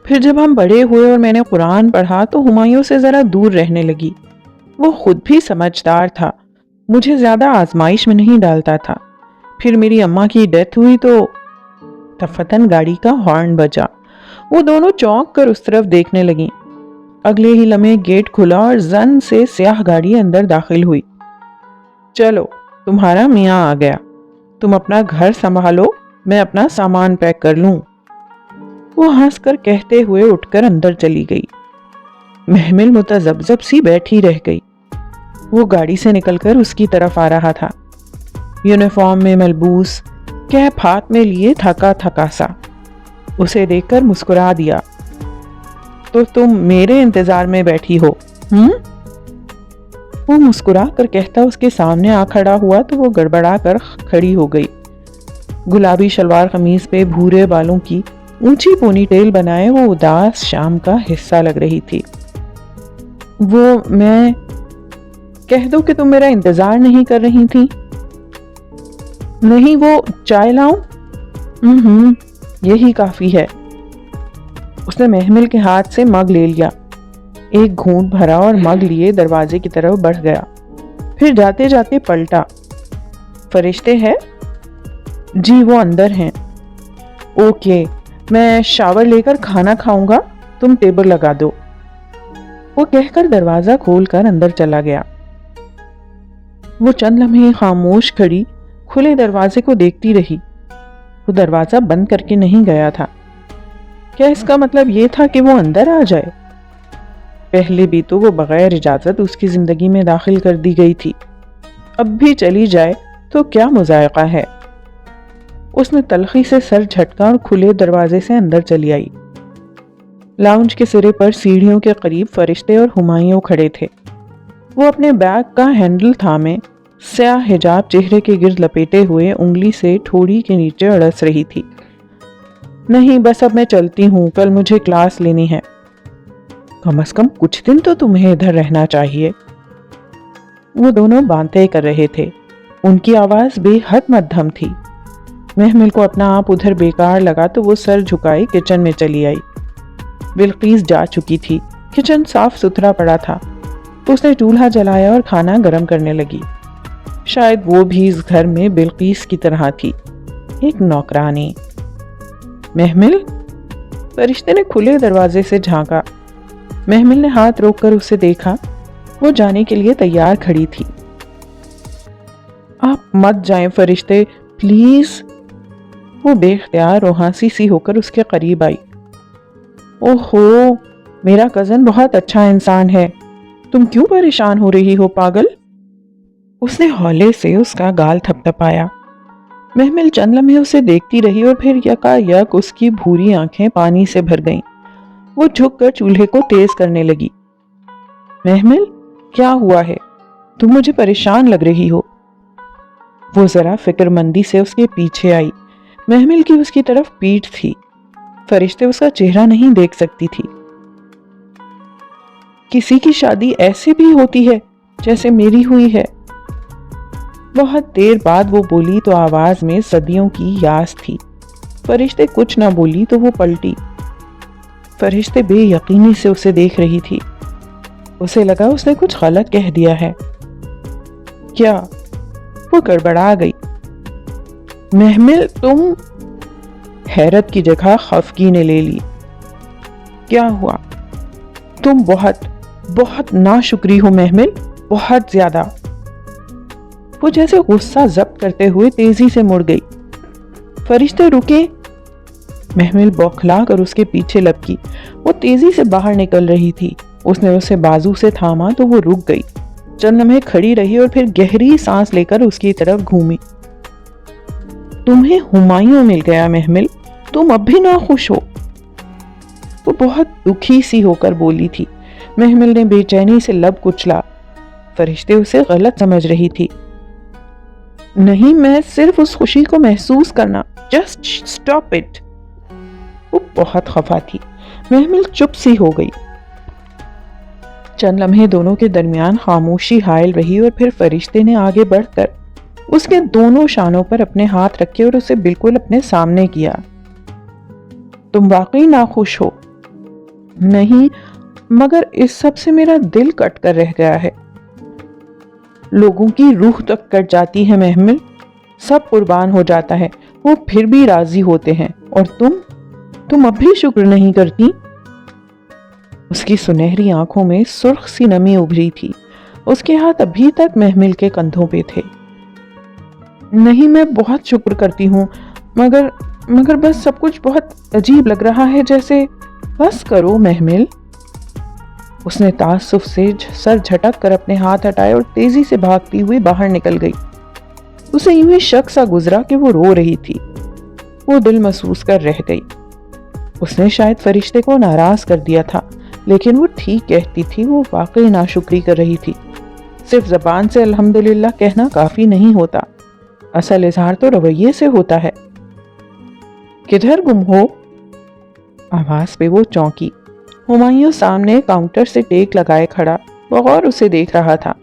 پھر جب ہم بڑے ہوئے اور میں نے قرآن پڑھا تو ہمایوں سے ذرا دور رہنے لگی۔ وہ خود بھی سمجھدار تھا، مجھے زیادہ آزمائش میں نہیں ڈالتا تھا۔ پھر میری اماں کی ڈیتھ ہوئی تو تفتن گاڑی کا ہارن بجا۔ وہ دونوں چونک کر اس طرف دیکھنے لگیں۔ اگلے ہی لمحے گیٹ کھلا اور زن سے سیاہ گاڑی اندر داخل ہوئی۔ چلو، تمہارا میاں آ گیا، تم اپنا گھر سنبھالو، میں اپنا سامان پیک کر لوں۔ وہ ہنس کر کہتے ہوئے اٹھ کر اندر چلی گئی۔ محمل متذبذب سی بیٹھی رہ گئی۔ وہ گاڑی سے نکل کر اس کی طرف آ رہا تھا، یونیفارم میں ملبوس، کیپ ہاتھ میں لیے تھکا تھکا سا۔ اسے دیکھ کر مسکرا دیا۔ تو تم میرے انتظار میں بیٹھی ہو؟ وہ مسکرا کر کہتا اس کے سامنے آ کھڑا ہوا تو وہ گڑبڑا کر کھڑی ہو گئی۔ گلابی شلوار قمیض پہ بھورے بالوں کی اونچی پونی ٹیل بنائے وہ اداس شام کا حصہ لگ رہی تھی۔ میں کہہ دو کہ تم میرا انتظار نہیں کر رہی تھی؟ نہیں، وہ چائے لاؤں؟ یہی کافی ہے۔ اس نے محمل کے ہاتھ سے مگ لے لیا، ایک گھونٹ بھرا اور مگ لیے دروازے کی طرف بڑھ گیا۔ پھر جاتے جاتے پلٹا، فرشتے ہیں؟ جی، وہ اندر ہیں۔ اوکے، میں شاور لے کر کھانا کھاؤں گا، تم ٹیبل لگا دو۔ وہ کہہ کر دروازہ کھول کر اندر چلا گیا۔ وہ چند لمحے خاموش کھڑی کھلے دروازے کو دیکھتی رہی۔ وہ دروازہ بند کر کے نہیں گیا تھا۔ کیا اس کا مطلب یہ تھا کہ وہ اندر آ جائے؟ پہلے بھی تو وہ بغیر اجازت اس کی زندگی میں داخل کر دی گئی تھی، اب بھی چلی جائے تو کیا مذائقہ ہے؟ اس نے تلخی سے سر جھٹکا اور کھلے دروازے سے اندر چلی آئی۔ لاؤنج کے سرے پر سیڑھیوں کے قریب فرشتے اور ہمایوں کھڑے تھے۔ وہ اپنے بیگ کا ہینڈل تھامے، سیاہ حجاب چہرے کے گرد لپیٹے ہوئے، انگلی سے ٹھوڑی کے نیچے اڑس رہی تھی۔ نہیں، بس اب میں چلتی ہوں، کل مجھے کلاس لینی ہے۔ کم از کم کچھ دن تو تمہیں ادھر رہنا چاہیے۔ وہ دونوں باتیں کر رہے تھے، ان کی آواز بے حد مدھم تھی۔ محمل کو اپنا آپ ادھر بیکار لگا تو وہ سر جھکائی کچن میں چلی آئی۔ بلقیس جا چکی تھی، کچن صاف ستھرا پڑا تھا۔ اس نے چولہا جلایا اور کھانا گرم کرنے لگی۔ شاید وہ بھی اس گھر میں بلقیس کی طرح تھی، ایک نوکرانی۔ محمل؟ فرشتے نے کھلے دروازے سے جھانکا۔ محمل نے ہاتھ روک کر اسے دیکھا، وہ جانے کے لیے تیار کھڑی تھی۔ آپ مت جائیں فرشتے، پلیز۔ وہ بے اختیار روحانسی سی ہو کر اس کے قریب آئی۔ اوہو، میرا کزن بہت اچھا انسان ہے، تم کیوں پریشان ہو رہی ہو پاگل؟ اس نے ہولے سے اس کا گال تھپ تھپایا۔ محمل چند لمحے اسے دیکھتی رہی اور پھر یکا یک اس کی بھوری آنکھیں پانی سے بھر گئیں۔ وہ جھک کر چولہے کو تیز کرنے لگی۔ محمل، کیا ہوا ہے؟ تم مجھے پریشان لگ رہی ہو۔ وہ ذرا فکر مندی سے اس کے پیچھے آئی۔ محمل کی اس کی طرف پیٹھ تھی، فرشتے اس کا چہرہ نہیں دیکھ سکتی تھی۔ کسی کی شادی ایسے بھی ہوتی ہے جیسے میری ہوئی ہے۔ بہت دیر بعد وہ بولی تو آواز میں صدیوں کی یاس تھی۔ فرشتے کچھ نہ بولی تو وہ پلٹی۔ فرشتے بے یقینی سے اسے دیکھ رہی تھی۔ اسے لگا اس نے کچھ غلط کہہ دیا ہے۔ کیا؟ وہ گڑبڑا گئی۔ محمل، تم؟ حیرت کی جگہ خفگی نے لے لی۔ کیا ہوا؟ تم بہت بہت ناشکری ہو محمل، بہت زیادہ۔ وہ جیسے غصہ ضبط کرتے ہوئے تیزی سے مڑ گئی۔ فرشتے رکے۔ محمل بوکھلا کر اس کے پیچھے لپکی۔ وہ تیزی سے باہر نکل رہی تھی۔ اس نے اسے بازو سے تھاما تو وہ رک گئی، چند لمحے کھڑی رہی اور پھر گہری سانس لے کر اس کی طرف گھومی۔ تمہیں ہمایوں مل گیا محمل، تم اب بھی ناخوش ہو؟ وہ بہت دکھی سی ہو کر بولی تھی۔ محمل نے بے چینی سے لب کچلا۔ فرشتے اسے غلط سمجھ رہی تھی۔ نہیں، میں صرف اس خوشی کو محسوس کرنا، جسٹ سٹاپ اٹ۔ وہ بہت خفا تھی۔ محمل چپ سی ہو گئی۔ چند لمحے دونوں کے درمیان خاموشی حائل رہی اور پھر فرشتے نے آگے بڑھ کر اس کے دونوں شانوں پر اپنے ہاتھ رکھے اور اسے بالکل اپنے سامنے کیا۔ تم واقعی ناخوش ہو؟ نہیں، مگر اس سب سے میرا دل کٹ کر رہ گیا ہے۔ لوگوں کی روح تک کٹ جاتی ہے محمل، سب قربان ہو جاتا ہے، وہ پھر بھی راضی ہوتے ہیں، اور تم اب بھی شکر نہیں کرتی؟ اس کی سنہری آنکھوں میں سرخ سی نمی ابھری تھی۔ اس کے ہاتھ ابھی تک محمل کے کندھوں پہ تھے۔ نہیں، میں بہت شکر کرتی ہوں، مگر بس سب کچھ بہت عجیب لگ رہا ہے، جیسے… بس کرو محمل۔ اس نے تعصب سے سر جھٹک کر اپنے ہاتھ ہٹائے اور تیزی سے بھاگتی ہوئی باہر نکل گئی۔ اسے یوں ہی شک سا گزرا کہ وہ رو رہی تھی۔ وہ دل محسوس کر رہ گئی۔ اس نے شاید فرشتے کو ناراض کر دیا تھا، لیکن وہ ٹھیک کہتی تھی، وہ واقعی ناشکری کر رہی تھی۔ صرف زبان سے الحمدللہ کہنا کافی نہیں ہوتا، اصل اظہار تو رویے سے ہوتا ہے۔ کدھر گم ہو؟ آواز پہ وہ چونکی۔ ہمایوں سامنے کاؤنٹر سے ٹیک لگائے کھڑا بغور اسے دیکھ رہا تھا۔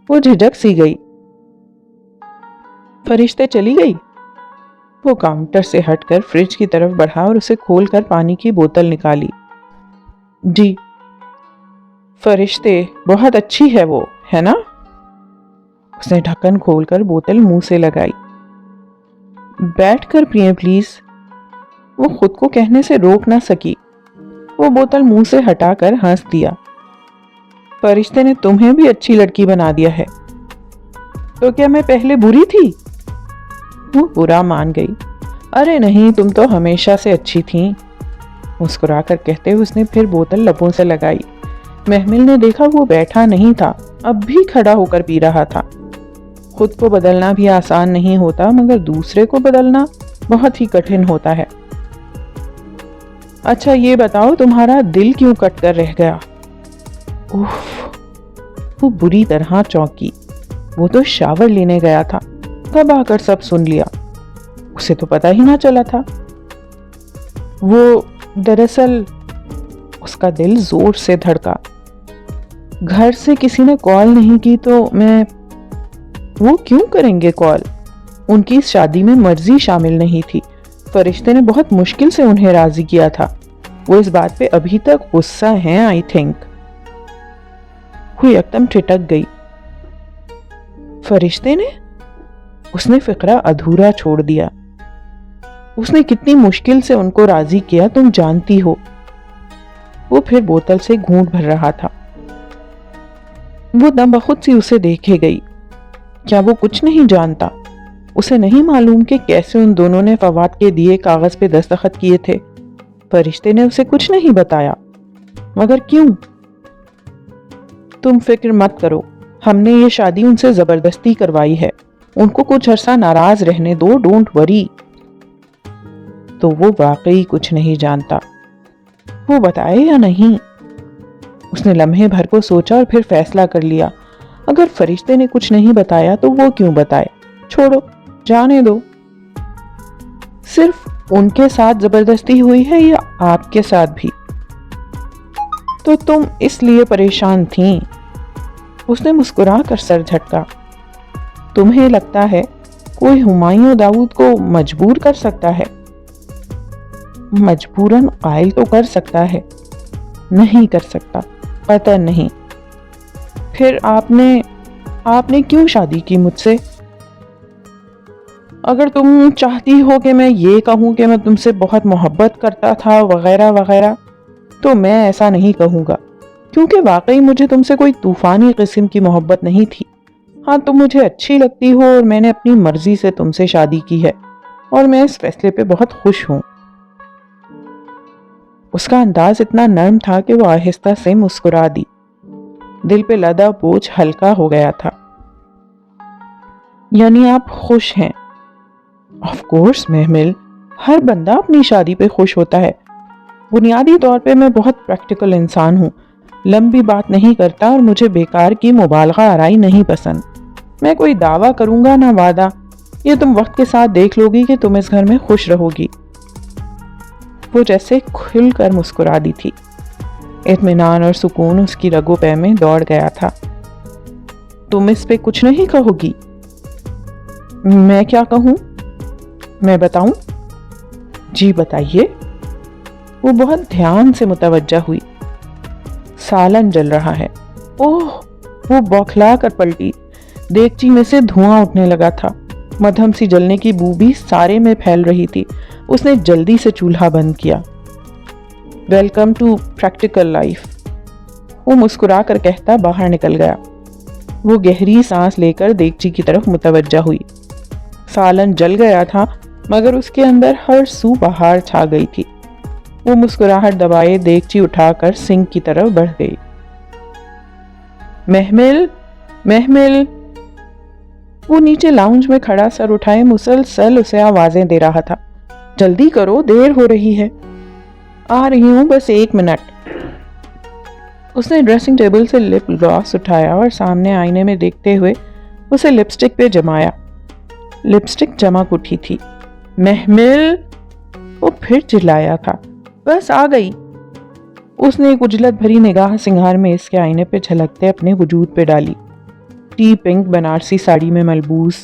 وہ جھجک سی گئی۔ فرشتے چلی گئی؟ وہ کاؤنٹر سے ہٹ کر فریج کی طرف بڑھا اور اسے کھول کر پانی کی بوتل نکالی۔ جی۔ فرشتے، بہت اچھی ہے وہ، ہے نا؟ اس نے ڈھکن کھول کر بوتل منہ سے لگائی۔ بیٹھ کر پئیں پلیز۔ وہ خود کو کہنے سے روک نہ سکی۔ وہ بوتل منہ سے ہٹا کر ہنس دیا۔ فرشتے نے تمہیں بھی اچھی لڑکی بنا دیا ہے۔ تو کیا میں پہلے بری تھی؟ وہ برا مان گئی۔ ارے نہیں، تم تو ہمیشہ سے اچھی تھیں، مسکرا کر کہتے ہوئے اس نے پھر بوتل لبوں سے لگائی۔ محمل نے دیکھا وہ بیٹھا نہیں تھا، اب بھی کھڑا ہو کر پی رہا تھا۔ خود کو بدلنا بھی آسان نہیں ہوتا، مگر دوسرے کو بدلنا بہت ہی کٹھن ہوتا ہے۔ اچھا یہ بتاؤ تمہارا دل کیوں کٹ کر رہ گیا؟ وہ بری طرح چونکی۔ وہ تو شاور لینے گیا تھا، تب آ کر سب سن لیا۔ اسے تو پتہ ہی نہ چلا تھا۔ وہ دراصل اس کا دل زور سے دھڑکا۔ گھر سے کسی نے کال نہیں کی تو وہ کیوں کریں گے کال؟ ان کی اس شادی میں مرضی شامل نہیں تھی۔ فرشتے نے بہت مشکل سے انہیں راضی کیا تھا۔ وہ اس بات پہ ابھی تک غصہ ہیں آئی تھنک۔ وہ یکدم ٹھٹک گئی۔ فرشتے نے؟ اس نے فقرہ ادھورا چھوڑ دیا۔ اس نے کتنی مشکل سے ان کو راضی کیا تم جانتی ہو۔ وہ پھر بوتل سے گھونٹ بھر رہا تھا۔ وہ دم بخود سی اسے دیکھے گئی۔ کیا وہ کچھ نہیں جانتا؟ اسے نہیں معلوم کہ کیسے ان دونوں نے فواد کے دیے کاغذ پہ دستخط کیے تھے؟ فرشتے نے اسے کچھ نہیں بتایا، مگر کیوں؟ تم فکر مت کرو، ہم نے یہ شادی ان سے زبردستی کروائی ہے۔ ان کو کچھ عرصہ ناراض رہنے دو، ڈونٹ وری۔ تو وہ واقعی کچھ نہیں جانتا، وہ بتائے یا نہیں؟ اس نے لمحے بھر کو سوچا اور پھر فیصلہ کر لیا، اگر فرشتے نے کچھ نہیں بتایا تو وہ کیوں بتائے؟ چھوڑو، جانے دو۔ صرف ان کے ساتھ زبردستی ہوئی ہے یا آپ کے ساتھ بھی؟ تو تم اس لیے پریشان تھیں؟ اس نے مسکرا کر سر جھٹکا۔ تمہیں لگتا ہے کوئی ہمایوں داؤد کو مجبور کر سکتا ہے؟ مجبوراً قائل تو کر سکتا ہے، نہیں کر سکتا، قطعاً نہیں۔ پھر آپ نے کیوں شادی کی مجھ سے؟ اگر تم چاہتی ہو کہ میں یہ کہوں کہ میں تم سے بہت محبت کرتا تھا وغیرہ وغیرہ، تو میں ایسا نہیں کہوں گا، کیونکہ واقعی مجھے تم سے کوئی طوفانی قسم کی محبت نہیں تھی۔ ہاں تم مجھے اچھی لگتی ہو اور میں نے اپنی مرضی سے تم سے شادی کی ہے، اور میں اس فیصلے پہ بہت خوش ہوں۔ اس کا انداز اتنا نرم تھا کہ وہ آہستہ سے مسکرا دی۔ دل پہ لدا بوجھ ہلکا ہو گیا تھا۔ یعنی آپ خوش ہیں؟ آف کورس محمل، ہر بندہ اپنی شادی پہ خوش ہوتا ہے۔ بنیادی طور پہ میں بہت پریکٹیکل انسان ہوں، لمبی بات نہیں کرتا اور مجھے بیکار کی مبالغہ آرائی نہیں پسند۔ میں کوئی دعویٰ کروں گا نہ وعدہ، یہ تم وقت کے ساتھ دیکھ لو گی کہ تم اس گھر میں خوش رہو گی۔ وہ جیسے کھل کر مسکرا دی تھی۔ اطمینان اور سکون اس کی رگوں پہ میں دوڑ گیا تھا۔ تم اس پہ کچھ نہیں کہو گی؟ میں کیا کہوں؟ میں بتاؤں؟ جی بتائیے۔ وہ بہت دھیان سے متوجہ ہوئی۔ سالن جل رہا ہے۔ اوہ! وہ بوکھلا کر پلٹی۔ دیگچی میں سے دھواں اٹھنے لگا تھا، مدھم سی جلنے کی بو بھی سارے میں پھیل رہی تھی۔ اس نے جلدی سے چولہا بند کیا۔ ویلکم ٹو پریکٹیکل لائف، وہ مسکرا کر کہتا باہر نکل گیا۔ وہ گہری سانس لے کر دیگچی کی طرف متوجہ ہوئی۔ سالن جل گیا تھا مگر اس کے اندر ہر سو بہار چھا گئی تھی۔ وہ مسکراہٹ دبائے دیگچی اٹھا کر سنک کی طرف بڑھ گئی۔ محمل! وہ نیچے لاؤنج میں کھڑا سر اٹھائے مسلسل اسے آوازیں دے رہا تھا۔ جلدی کرو، دیر ہو رہی ہے۔ آ رہی ہوں، بس 1 منٹ۔ اس نے ڈریسنگ ٹیبل سے لپ گلاس اٹھایا اور سامنے آئینے میں دیکھتے ہوئے اسے لپسٹک پہ جمایا۔ لپسٹک چمک اٹھی تھی۔ محمل! وہ پھر چلایا تھا۔ بس آ گئی۔ اس نے ایک اجلت بھری نگاہ سنگھار میں اس کے آئینے پہ جھلکتے اپنے وجود پہ ڈالی۔ ٹی پنک بنارسی ساڑی میں ملبوس،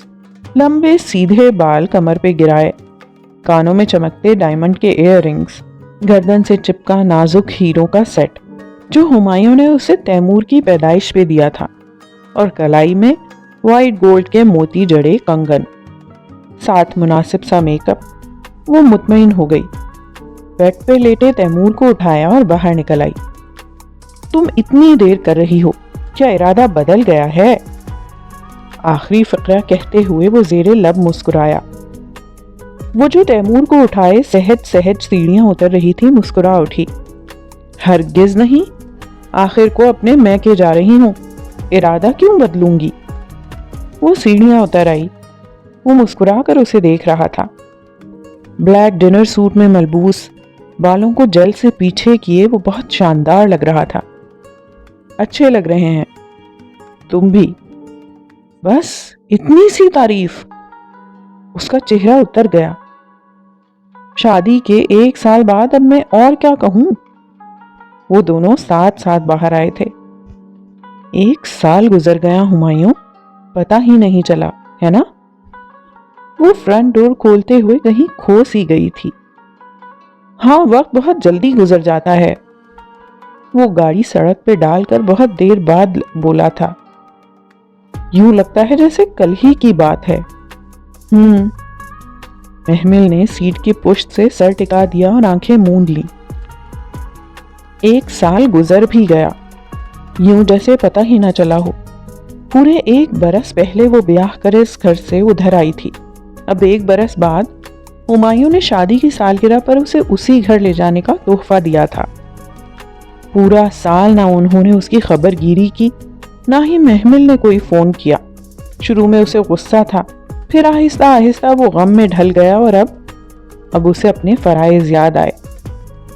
لمبے سیدھے بال کمر پہ گرائے، کانوں میں چمکتے ڈائمنڈ کے ایئر رنگز، گردن سے چپکا نازک ہیروں کا سیٹ جو ہمایوں نے اسے تیمور کی پیدائش پہ دیا تھا، اور کلائی میں وائٹ گولڈ کے موتی جڑے کنگن، ساتھ مناسب سا میک اپ۔ وہ مطمئن ہو گئی۔ بیڈ پہ لیٹے تیمور کو اٹھایا اور باہر نکل آئی۔ تم اتنی دیر کر رہی ہو، کیا ارادہ بدل گیا ہے؟ آخری فقرہ کہتے ہوئے وہ زیر لب مسکرایا۔ وہ جو تیمور کو اٹھائے سہج سیڑھیاں اتر رہی تھی مسکرا اٹھی۔ ہرگز نہیں، آخر کو اپنے میں کے جا رہی ہوں، ارادہ کیوں بدلوں گی؟ وہ سیڑھیاں اتر آئی۔ وہ مسکرا کر اسے دیکھ رہا تھا۔ بلیک ڈنر سوٹ میں ملبوس، بالوں کو جیل سے پیچھے کیے وہ بہت شاندار لگ رہا تھا۔ اچھے لگ رہے ہیں، تم بھی۔ بس اتنی سی تعریف؟ اس کا چہرہ اتر گیا۔ شادی کے 1 سال بعد اب میں اور کیا کہوں؟ وہ دونوں ساتھ ساتھ باہر آئے تھے۔ 1 سال گزر گیا ہمایوں، پتہ ہی نہیں چلا، ہے نا؟ وہ فرنٹ ڈور کھولتے ہوئے کہیں کھو سی گئی تھی۔ ہاں، وقت بہت جلدی گزر جاتا ہے۔ وہ گاڑی سڑک پہ ڈال کر بہت دیر بعد بولا تھا۔ یوں لگتا ہے جیسے کل ہی کی بات ہے۔ محمل نے سیٹ کی پشت سے سر ٹکا دیا اور آنکھیں موند لیں۔ 1 سال گزر بھی گیا، یوں جیسے پتہ ہی نہ چلا ہو۔ پورے 1 برس پہلے وہ بیاہ کر اس گھر سے ادھر آئی تھی۔ اب 1 برس بعد ہمایوں نے شادی کی سالگرہ پر اسے اسی گھر لے جانے کا تحفہ دیا تھا۔ پورا سال نہ انہوں نے اس کی خبر گیری کی، نہ ہی محمل نے کوئی فون کیا۔ شروع میں اسے غصہ تھا، پھر آہستہ آہستہ وہ غم میں ڈھل گیا اور اب اسے اپنے فرائض یاد آئے،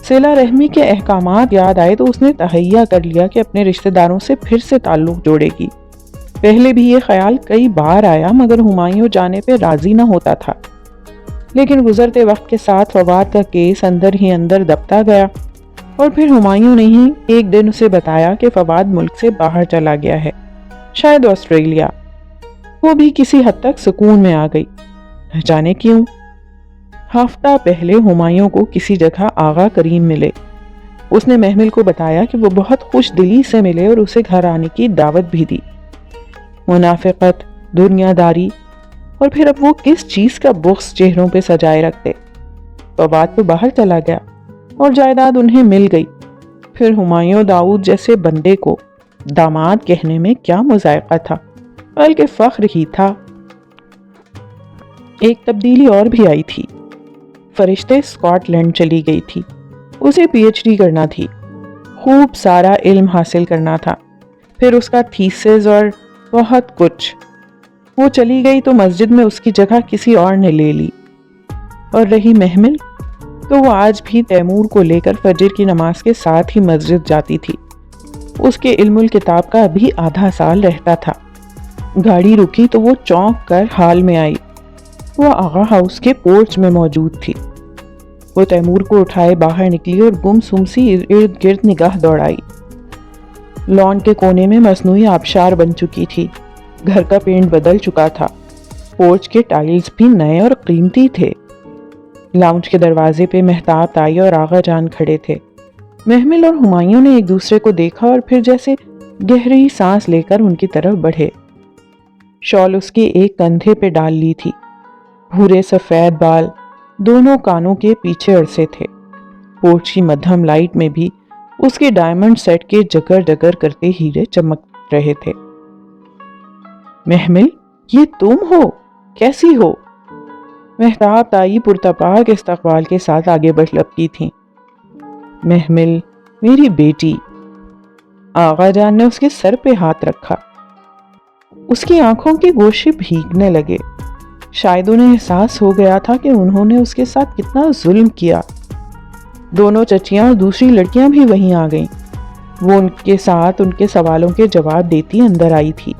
صلہ رحمی کے احکامات یاد آئے تو اس نے تہیہ کر لیا کہ اپنے رشتہ داروں سے پھر سے تعلق جوڑے گی۔ پہلے بھی یہ خیال کئی بار آیا مگر ہمایوں جانے پہ راضی نہ ہوتا تھا، لیکن گزرتے وقت کے ساتھ فواد کا کیس اندر ہی اندر دبتا گیا، اور پھر ہمایوں نے ہی ایک دن اسے بتایا کہ فواد ملک سے باہر چلا گیا ہے، شاید آسٹریلیا۔ وہ بھی کسی حد تک سکون میں آ گئی، نہ جانے کیوں۔ ہفتہ پہلے ہمایوں کو کسی جگہ آغا کریم ملے۔ اس نے محمل کو بتایا کہ وہ بہت خوش دلی سے ملے اور اسے گھر آنے کی دعوت بھی دی۔ منافقت، دنیا داری، اور پھر اب وہ کس چیز کا بغض چہروں پہ سجائے رکھتے۔ فواد تو باہر چلا گیا اور جائیداد انہیں مل گئی، پھر ہمایوں داؤد جیسے بندے کو داماد کہنے میں کیا مذائقہ تھا، بلکہ فخر ہی تھا۔ ایک تبدیلی اور بھی آئی تھی۔ فرشتے اسکاٹ لینڈ چلی گئی تھی، اسے پی ایچ ڈی کرنا تھی، خوب سارا علم حاصل کرنا تھا، پھر اس کا تھیسس اور بہت کچھ۔ وہ چلی گئی تو مسجد میں اس کی جگہ کسی اور نے لے لی، اور رہی محمل تو وہ آج بھی تیمور کو لے کر فجر کی نماز کے ساتھ ہی مسجد جاتی تھی۔ اس کے علم الکتاب کا ابھی آدھا سال رہتا تھا۔ گاڑی رکی تو وہ چونک کر حال میں آئی۔ وہ آغا ہاؤس کے پورچ میں موجود تھی۔ وہ تیمور کو اٹھائے باہر نکلی اور گم سم سی ارد گرد نگاہ دوڑائی۔ لان کے کونے میں مصنوعی آبشار بن چکی تھی، گھر کا پینٹ بدل چکا تھا، پورچ کے ٹائلز بھی نئے اور قیمتی تھے۔ لاؤنج کے دروازے پہ مہتاب تائی اور آغا جان کھڑے تھے۔ محمل اور ہمایوں نے ایک دوسرے کو دیکھا اور پھر جیسے گہری سانس لے کر ان کی طرف بڑھے۔ شال اس کے ایک کندھے پہ ڈال لی تھی، بھورے سفید بال دونوں کانوں کے پیچھے اڑسے تھے۔ پورچ کی مدھم لائٹ میں بھی اس کے ڈائمنڈ سیٹ کے جگر جگر کرتے ہیرے چمک رہے تھے۔ محمل، یہ تم ہو؟ کیسی ہو؟ مہتاب تائی پرتپاک استقبال کے ساتھ آگے بڑھ لپکی تھیں۔ محمل، میری بیٹی۔ آغا جان نے اس کے سر پہ ہاتھ رکھا۔ اس کی آنکھوں کے گوشے بھیگنے لگے، شاید انہیں احساس ہو گیا تھا کہ انہوں نے اس کے ساتھ کتنا ظلم کیا۔ دونوں چچیاں اور دوسری لڑکیاں بھی وہیں آ گئیں۔ وہ ان کے ساتھ ان کے سوالوں کے جواب دیتی اندر آئی تھی۔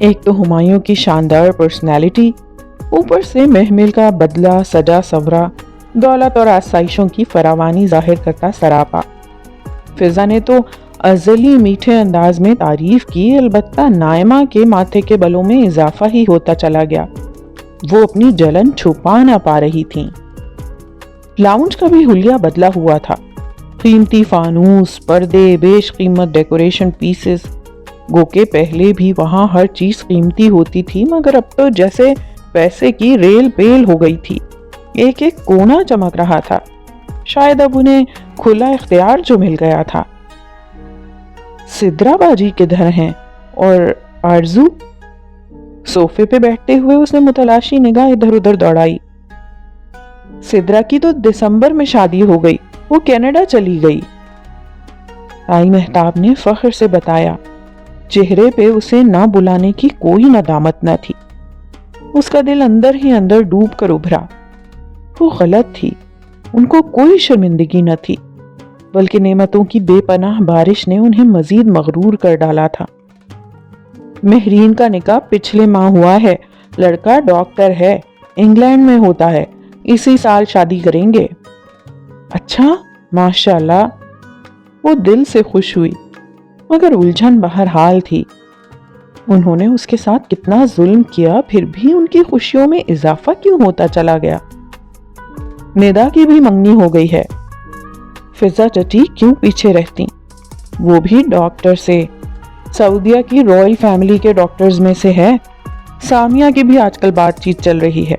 ایک تو ہمایوں کی شاندار پرسنالٹی، اوپر سے محمل کا بدلہ سجا سورا، دولت اور آسائشوں کی فراوانی ظاہر کرتا سراپا۔ فضا نے تو ازلی میٹھے انداز میں تعریف کی، البتہ نائمہ کے ماتھے کے بلوں میں اضافہ ہی ہوتا چلا گیا۔ وہ اپنی جلن چھپا نہ پا رہی تھیں۔ لاؤنج کا بھی حلیہ بدلا ہوا تھا، قیمتی فانوس، پردے، بیش قیمت ڈیکوریشن پیسز۔ گو کہ پہلے بھی وہاں ہر چیز قیمتی ہوتی تھی، مگر اب تو جیسے پیسے کی ریل پیل ہو گئی تھی، ایک ایک کونا چمک رہا تھا۔ شاید اب انہیں کھلا اختیار جو مل گیا تھا۔ سدرا باجی کدھر ہیں؟ اور آرزو؟ صوفے پہ بیٹھتے ہوئے اس نے متلاشی نگاہ ادھر ادھر دوڑائی۔ سدرا کی تو دسمبر میں شادی ہو گئی، وہ کینیڈا چلی گئی، آئی مہتاب نے فخر سے بتایا۔ چہرے پہ اسے نہ بلانے کی کوئی ندامت نہ تھی، اس کا دل اندر ہی اندر ڈوب کر ابھرا۔ وہ غلط تھی، ان کو کوئی شرمندگی نہ تھی، بلکہ نعمتوں کی بے پناہ بارش نے انہیں مزید مغرور کر ڈالا تھا۔ مہرین کا نکاح پچھلے ماہ ہوا ہے، لڑکا ڈاکٹر ہے، انگلینڈ میں ہوتا ہے، اسی سال شادی کریں گے۔ اچھا، ماشاءاللہ۔ وہ دل سے خوش ہوئی، مگر الجھن بہرحال تھی۔ انہوں نے اس کے ساتھ کتنا ظلم کیا، پھر بھی ان کی خوشیوں میں اضافہ کیوں ہوتا چلا گیا؟ ندا کی بھی منگنی ہو گئی ہے، فضا چچی کیوں پیچھے رہتی؟ وہ بھی ڈاکٹر سے، سعودیہ کی رائل فیملی کے ڈاکٹرز میں سے ہے۔ سامیہ کی بھی آج کل بات چیت چل رہی ہے۔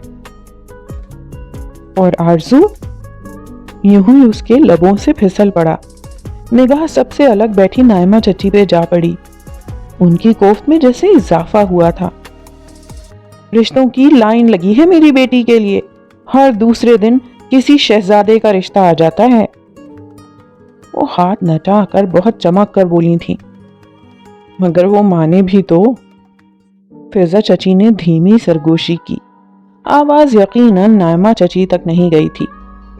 اور آرزو؟ یوں ہی اس کے لبوں سے پھسل پڑا۔ نگاہ سب سے الگ بیٹھی نائمہ چچی پہ جا پڑی۔ ان کی کوفت میں جیسے اضافہ ہوا تھا۔ رشتوں کی لائن لگی ہے میری بیٹی کے لیے، ہر دوسرے دن کسی شہزادے کا رشتہ آ جاتا ہے۔ وہ ہاتھ نچا کر بہت چمک کر بولی تھی، مگر وہ مانے بھی تو۔ فضا چچی نے دھیمی سرگوشی کی، آواز یقیناً نائمہ چچی تک نہیں گئی تھی۔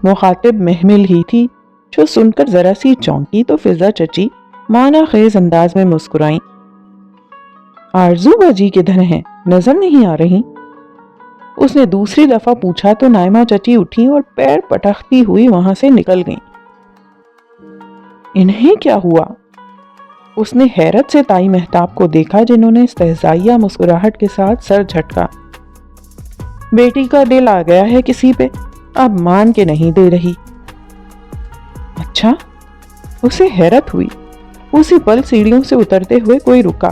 مخاطب محمل ہی تھی، جو سن کر ذرا سی چونکی تو فضا چچی معنی خیز انداز میں مسکرائیں۔ آرزو باجی کدھر ہیں؟ نظر نہیں آ رہی؟ اس نے دوسری دفعہ پوچھا تو نائمہ چچی اٹھی اور پیر پٹختی ہوئی وہاں سے نکل گئیں۔ انہیں کیا ہوا؟ اس نے حیرت سے تائی مہتاب کو دیکھا، جنہوں نے استہزائیہ مسکراہٹ کے ساتھ سر جھٹکا۔ بیٹی کا دل آ گیا ہے کسی پہ، اب مان کے نہیں دے رہی۔ اچھا؟ اسے حیرت ہوئی۔ اسی پل سیڑھیوں سے اترتے ہوئے کوئی رکا۔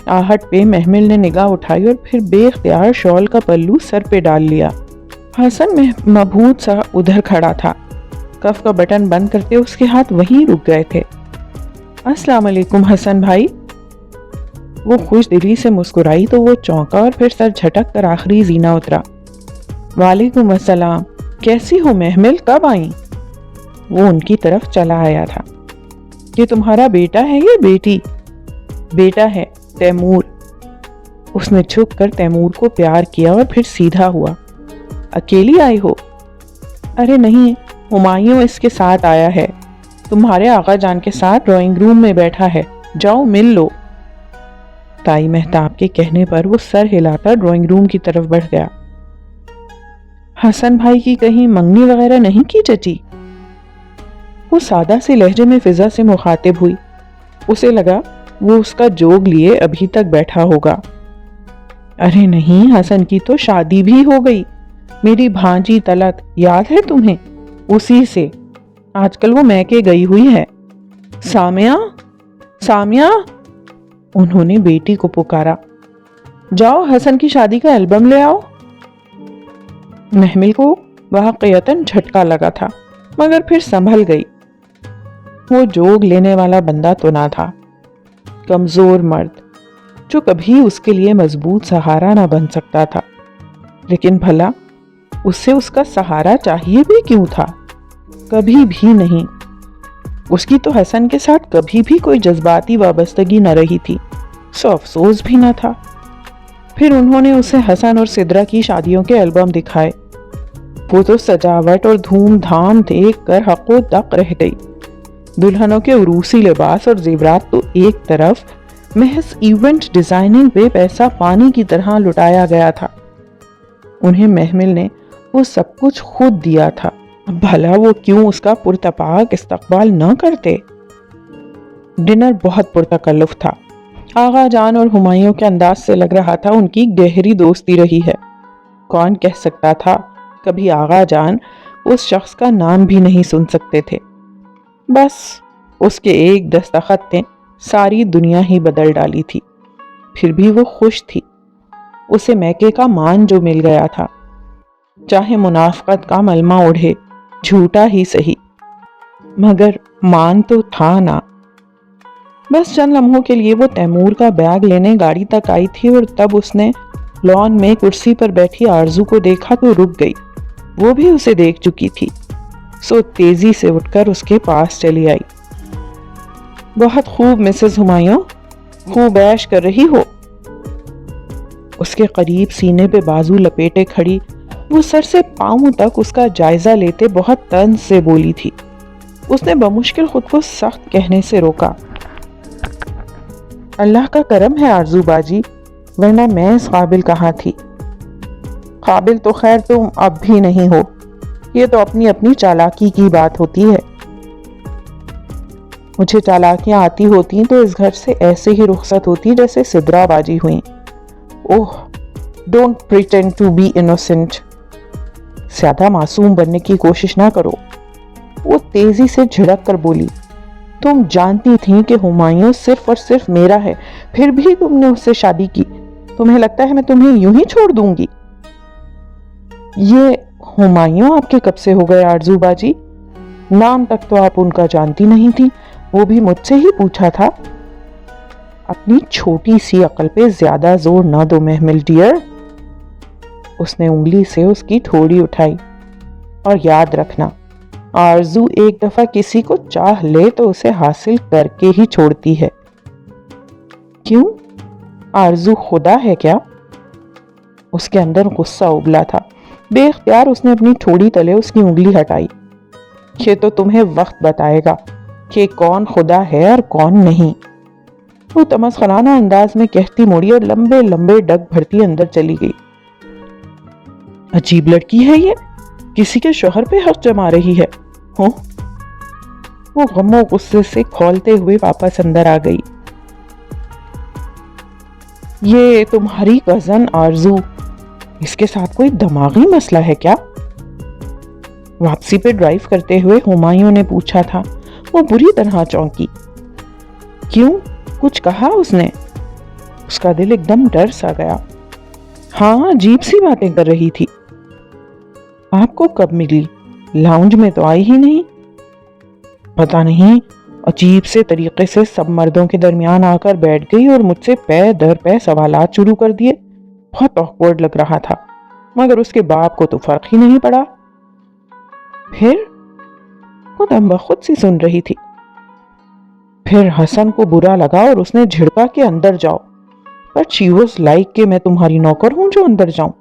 آہٹ پہ محمل نے نگاہ اٹھائی اور پھر بے اختیار شال کا پلو سر پہ ڈال لیا۔ حسن مبہوت سا ادھر کھڑا تھا، کف کا بٹن بند کرتے اس کے ہاتھ وہیں رک گئے تھے۔ السلام علیکم حسن بھائی۔ وہ خوش دلی سے مسکرائی تو وہ چونکا اور پھر سر جھٹک کر آخری زینہ اترا۔ وعلیکم السلام، کیسی ہو محمل، کب آئیں؟ وہ ان کی طرف چلا آیا تھا۔ یہ تمہارا بیٹا ہے یا بیٹی؟ بیٹا ہے، تیمور۔ اس نے جھک کر تیمور کو پیار کیا اور پھر سیدھا ہوا۔ اکیلی آئی ہو؟ ارے نہیں، ہمایوں اس کے ساتھ آیا ہے، تمہارے آقا جان کے ساتھ ڈرائنگ روم میں بیٹھا ہے، جاؤ مل لو۔ تائی مہتاب کے کہنے پر وہ سر ہلاتا ڈرائنگ روم کی طرف بڑھ گیا۔ حسن بھائی کی کہیں منگنی وغیرہ نہیں کی چچی؟ وہ سادہ سے لہجے میں فضا سے مخاطب ہوئی۔ اسے لگا وہ اس کا جوگ لیے ابھی تک بیٹھا ہوگا۔ ارے نہیں، حسن کی تو شادی بھی ہو گئی، میری بھانجی طلعت یاد ہے تمہیں؟ اسی سے آج کل وہ میکے گئی ہوئی ہے۔ سامیہ، سامیہ! انہوں نے بیٹی کو پکارا۔ جاؤ حسن کی شادی کا البم لے آؤ۔ محمل کو واقعتاً جھٹکا لگا تھا، مگر پھر سنبھل گئی۔ وہ جوگ لینے والا بندہ تو نہ تھا، کمزور مرد جو کبھی اس کے لیے مضبوط سہارا نہ بن سکتا تھا، لیکن بھلا اسے اس کا سہارا چاہیے بھی کیوں تھا؟ کبھی بھی نہیں۔ اس کی تو حسن کے ساتھ کبھی بھی کوئی جذباتی وابستگی نہ رہی تھی، سو افسوس بھی نہ تھا۔ پھر انہوں نے اسے حسن اور سدرا کی شادیوں کے البم دکھائے۔ وہ تو سجاوٹ اور دھوم دھام دیکھ کر حق و دق رہ گئی۔ دلہنوں کے عروسی لباس اور زیورات تو ایک طرف، محض ایونٹ ڈیزائننگ پہ پیسہ پانی کی طرح لٹایا گیا تھا۔ انہیں محمل نے وہ سب کچھ خود دیا تھا، بھلا وہ کیوں اس کا پرتپاک استقبال نہ کرتے؟ ڈنر بہت پرتکلف تھا۔ آغا جان اور ہمایوں کے انداز سے لگ رہا تھا ان کی گہری دوستی رہی ہے۔ کون کہہ سکتا تھا کبھی آغا جان اس شخص کا نام بھی نہیں سن سکتے تھے۔ بس اس کے ایک دستخط نے ساری دنیا ہی بدل ڈالی تھی۔ پھر بھی وہ خوش تھی۔ اسے میکے کا مان جو مل گیا تھا، چاہے منافقت کا ملمہ اوڑھے، جھوٹا ہی سہی، مگر مان تو تھا نا۔ بس چند لمحوں کے لیے وہ تیمور کا بیگ لینے گاڑی تک آئی تھی اور تب اس نے لان میں کرسی پر بیٹھی آرزو کو دیکھا تو رک گئی۔ وہ بھی اسے دیکھ چکی تھی، سو تیزی سے اٹھ کر اس کے پاس چلی آئی۔ بہت خوب مسز ہمایوں، خوب عیش کر رہی ہو۔ اس کے قریب سینے پہ بازو لپیٹے کھڑی وہ سر سے پاؤں تک اس کا جائزہ لیتے بہت طنز سے بولی تھی۔ اس نے بمشکل خود کو سخت کہنے سے روکا۔ اللہ کا کرم ہے آرزو باجی، ورنہ میں اس قابل کہاں تھی۔ قابل تو خیر تم اب بھی نہیں ہو، یہ تو اپنی اپنی چالاکی کی بات ہوتی ہے۔ مجھے چالاکیاں آتی ہوتی تو اس گھر سے ایسے ہی رخصت ہوتی جیسے سدرا بازی ہوئیں۔ Oh, don't pretend to be innocent, زیادہ معصوم بننے کی کوشش نہ کرو۔ وہ تیزی سے جھڑک کر بولی، تم جانتی تھیں کہ ہمایوں صرف اور صرف میرا ہے، پھر بھی تم نے اس سے شادی کی۔ تمہیں لگتا ہے میں تمہیں یوں ہی چھوڑ دوں گی؟ یہ ہمایوں آپ کے کب سے ہو گئے آرزو باجی؟ نام تک تو آپ ان کا جانتی نہیں تھی، وہ بھی مجھ سے ہی پوچھا تھا۔ اپنی چھوٹی سی عقل پہ زیادہ زور نہ دو محمل ڈیئر۔ اس نے انگلی سے اس کی ٹھوڑی اٹھائی۔ اور یاد رکھنا، آرزو ایک دفعہ کسی کو چاہ لے تو اسے حاصل کر کے ہی چھوڑتی ہے۔ کیوں؟ آرزو خدا ہے کیا؟ اس کے اندر غصہ ابلا تھا۔ بے اختیار اس نے اپنی ٹھوڑی تلے اس کی انگلی ہٹائی۔ یہ تو تمہیں وقت بتائے گا کہ کون خدا ہے اور کون نہیں، وہ تمسخرانہ انداز میں کہتی موڑی اور لمبے لمبے ڈگ بھرتی اندر چلی گئی۔ عجیب لڑکی ہے یہ، کسی کے شوہر پہ حق جما رہی ہے۔ وہ غم و غصے سے کھولتے ہوئے واپس اندر آ گئی۔ یہ تمہاری کزن آرزو، اس کے ساتھ کوئی دماغی مسئلہ ہے کیا؟ واپسی پہ ڈرائیو کرتے ہوئے ہمایوں نے پوچھا تھا۔ وہ بری طرح چونکی۔ کیوں؟ کچھ کہا اس نے؟ اس کا دل ایک دم ڈر سا گیا۔ ہاں، عجیب سی باتیں کر رہی تھی۔ آپ کو کب ملی؟ لاؤنج میں تو آئی ہی نہیں۔ پتہ نہیں، عجیب سے طریقے سے سب مردوں کے درمیان آ کر بیٹھ گئی اور مجھ سے پے در پے سوالات شروع کر دیے۔ بہت آکورڈ لگ رہا تھا، مگر اس کے باپ کو تو فرق ہی نہیں پڑا۔ پھر خود ہم بخود سی سن رہی تھی۔ پھر حسن کو برا لگا اور اس نے جھڑکا کہ اندر جاؤ، پر she was like کہ میں تمہاری نوکر ہوں جو اندر جاؤں۔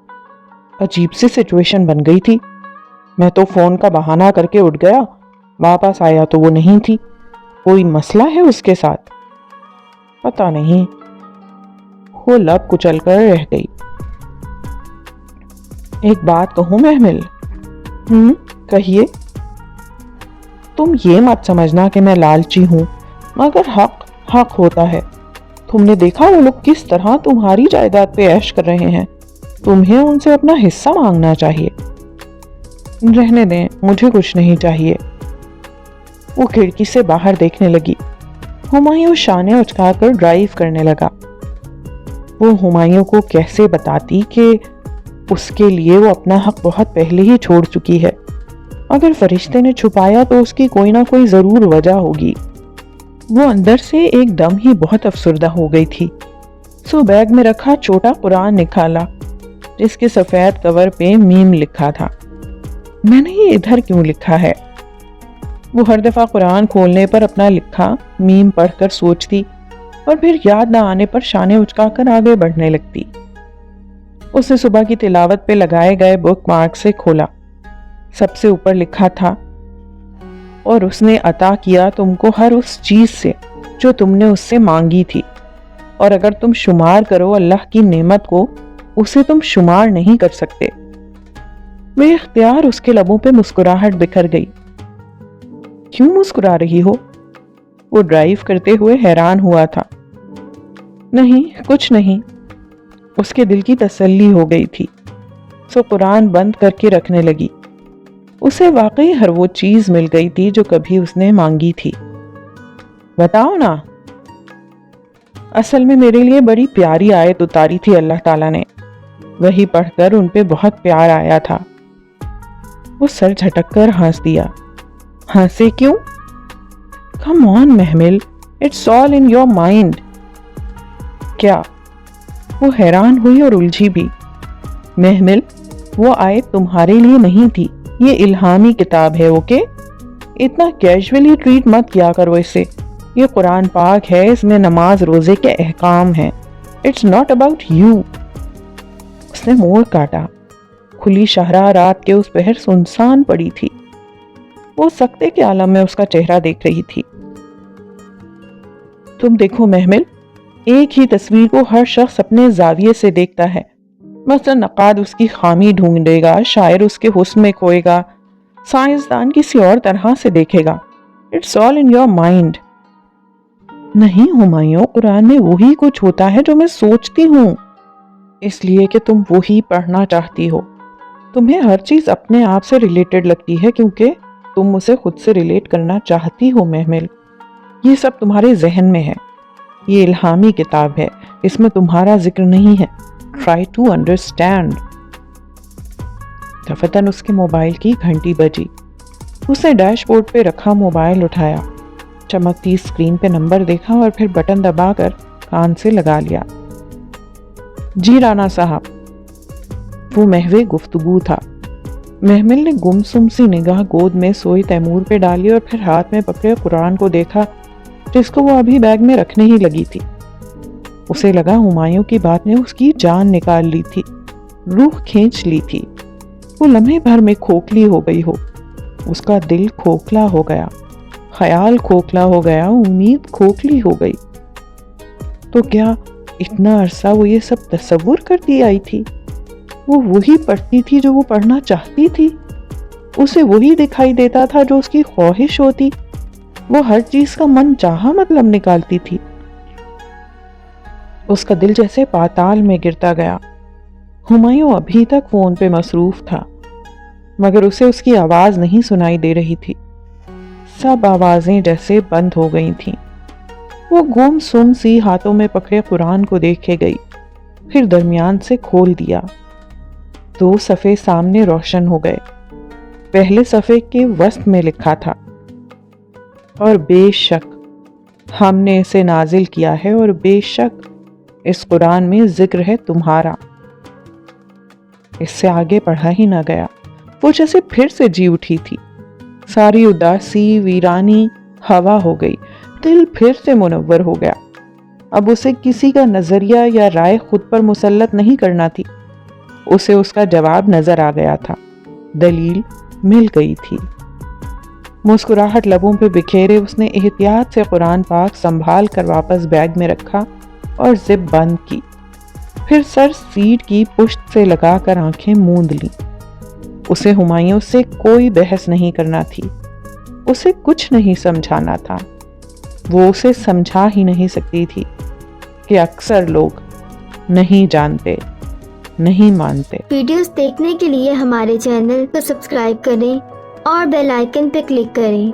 عجیب سی سچویشن بن گئی تھی۔ میں تو فون کا بہانہ کر کے اٹھ گیا، واپس آیا تو وہ نہیں تھی۔ کوئی مسئلہ ہے اس کے ساتھ؟ پتہ نہیں۔ وہ لب کچل کر رہ گئی۔ ایک بات کہوں محمل؟ کہیے۔ تم یہ مت سمجھنا کہ میں لالچی ہوں، مگر حق حق ہوتا ہے۔ تم نے دیکھا وہ لوگ کس طرح تمہاری جائیداد پہ عیش کر رہے ہیں، تمہیں ان سے اپنا حصہ مانگنا چاہیے۔ رہنے دیں، مجھے کچھ نہیں چاہیے۔ وہ کھڑکی سے باہر دیکھنے لگی۔ ہمایوں شانے اچکا کر ڈرائیو کرنے لگا۔ وہ ہمایوں کو کیسے بتاتی کہ اس کے لیے وہ اپنا حق بہت پہلے ہی چھوڑ چکی ہے؟ اگر فرشتے نے چھپایا تو اس کی کوئی نہ کوئی ضرور وجہ ہوگی۔ وہ اندر سے ایک دم ہی بہت افسردہ ہو گئی تھی۔ سو بیگ میں رکھا چھوٹا قرآن نکالا جس کے سفید کور پہ میم لکھا تھا۔ میں نے یہ ادھر کیوں لکھا ہے؟ وہ ہر دفعہ قرآن کھولنے پر اپنا لکھا میم پڑھ کر سوچتی اور پھر یاد نہ آنے پر شانے اچکا کر آگے بڑھنے لگتی۔ اس نے صبح کی تلاوت پہ لگائے گئے بک مارک سے کھولا۔ سب سے اوپر لکھا تھا، اور اس نے عطا کیا تم کو ہر اس چیز سے جو تم نے اس سے مانگی تھی، اور اگر تم شمار کرو اللہ کی نعمت کو اسے تم شمار نہیں کر سکتے۔ بے اختیار اس کے لبوں پہ مسکراہٹ بکھر گئی۔ کیوں مسکرا رہی ہو؟ وہ ڈرائیو کرتے ہوئے حیران ہوا تھا۔ نہیں، کچھ نہیں۔ اس کے دل کی تسلی ہو گئی تھی، سو قرآن بند کر کے رکھنے لگی۔ اسے واقعی ہر وہ چیز مل گئی تھی جو کبھی اس نے مانگی تھی۔ بتاؤ نا، اصل میں میرے لیے بڑی پیاری آیت اتاری تھی اللہ تعالیٰ نے، وہی پڑھ کر ان پہ بہت پیار آیا تھا۔ وہ سر جھٹک کر ہنس دیا۔ ہنسے کیوں؟ Come on Mehmal, it's all in your mind. کیا؟ وہ حیران ہوئی اور الجھی بھی۔ محمل، وہ آیت تمہارے لیے نہیں تھی، یہ الہامی کتاب ہے، اوکے؟ اتنا کیجولی ٹریٹ مت کیا کرو اسے۔ یہ قرآن پاک ہے، اس میں نماز روزے کے احکام ہیں۔ It's not about you. اس نے موڑ کاٹا۔ کھلی شاہراہ رات کے اس پہر سنسان پڑی تھی۔ وہ سکتے کے عالم میں اس کا چہرہ دیکھ رہی تھی۔ تم دیکھو محمل، ایک ہی تصویر کو ہر شخص اپنے زاویے سے دیکھتا ہے۔ مثلا نقاد اس کی خامی ڈھونڈے گا، شاعر اس کے حسن میں کھوئے گا، سائنسدان کسی اور طرح سے دیکھے گا۔ It's all in your mind۔ نہیں ہمایوں، قرآن میں وہی کچھ ہوتا ہے جو میں سوچتی ہوں، اس لیے کہ تم وہی پڑھنا چاہتی ہو۔ تمہیں ہر چیز اپنے آپ سے ریلیٹڈ لگتی ہے کیونکہ تم اسے خود سے ریلیٹ کرنا چاہتی ہو محمل۔ یہ سب تمہارے ذہن میں ہے۔ یہ الہامی کتاب ہے، اس میں تمہارا ذکر نہیں ہے۔ Try to understand۔ دفتن اس کے موبائل کی گھنٹی بجی۔ اس نے ڈیش بورڈ پہ رکھا موبائل اٹھایا، چمکتی اسکرین پہ نمبر دیکھا اور پھر بٹن دبا کر کان سے لگا لیا۔ جی رانا صاحب۔ وہ محو گفتگو تھا۔ محمل نے گمسم سی نگاہ گود میں سوئی تیمور پہ ڈالی اور پھر ہاتھ میں پکڑے قرآن کو دیکھا جس کو وہ ابھی بیگ میں رکھنے ہی لگی تھی۔ اسے لگا ہمایوں کی بات نے اس کی جان نکال لی تھی، روح کھینچ لی تھی۔ وہ لمحے بھر میں کھوکھلی ہو گئی ہو۔ اس کا دل کھوکھلا ہو گیا، خیال کھوکھلا ہو گیا، امید کھوکھلی ہو گئی۔ تو کیا اتنا عرصہ وہ یہ سب تصور کرتی آئی تھی؟ وہ وہی پڑھتی تھی جو وہ پڑھنا چاہتی تھی، اسے وہی دکھائی دیتا تھا جو اس کی خواہش ہوتی، وہ ہر چیز کا من چاہا مطلب نکالتی تھی۔ اس کا دل جیسے پاتال میں گرتا گیا۔ ہمایوں ابھی تک فون پہ مصروف تھا مگر اسے اس کی آواز نہیں سنائی دے رہی تھی، سب آوازیں جیسے بند ہو گئی تھیں۔ وہ گم سم سی ہاتھوں میں پکڑے قرآن کو دیکھے گئی، پھر درمیان سے کھول دیا۔ 2 صفحے سامنے روشن ہو گئے۔ پہلے صفحے کے وسط میں لکھا تھا، اور بے شک ہم نے اسے نازل کیا ہے اور بے شک اس قرآن میں ذکر ہے تمہارا۔ اس سے آگے پڑھا ہی نہ گیا۔ وہ جیسے پھر سے جی اٹھی تھی، ساری اداسی ویرانی ہوا ہو گئی، دل پھر سے منور ہو گیا۔ اب اسے کسی کا نظریہ یا رائے خود پر مسلط نہیں کرنا تھی۔ اسے اس کا جواب نظر آ گیا تھا، دلیل مل گئی تھی۔ مسکراہٹ لبوں پہ بکھیرے اس نے احتیاط سے قرآن پاک سنبھال کر واپس بیگ میں رکھا اور زپ بند کی، پھر سر سیٹ کی پشت سے لگا کر آنکھیں موند لیں۔ اسے ہمایوں سے کوئی بحث نہیں کرنا تھی، اسے کچھ نہیں سمجھانا تھا۔ وہ اسے سمجھا ہی نہیں سکتی تھی کہ اکثر لوگ نہیں جانتے، نہیں مانتے۔ ویڈیوز دیکھنے کے لیے ہمارے چینل کو سبسکرائب کریں اور بیل آئیکن پہ کلک کریں۔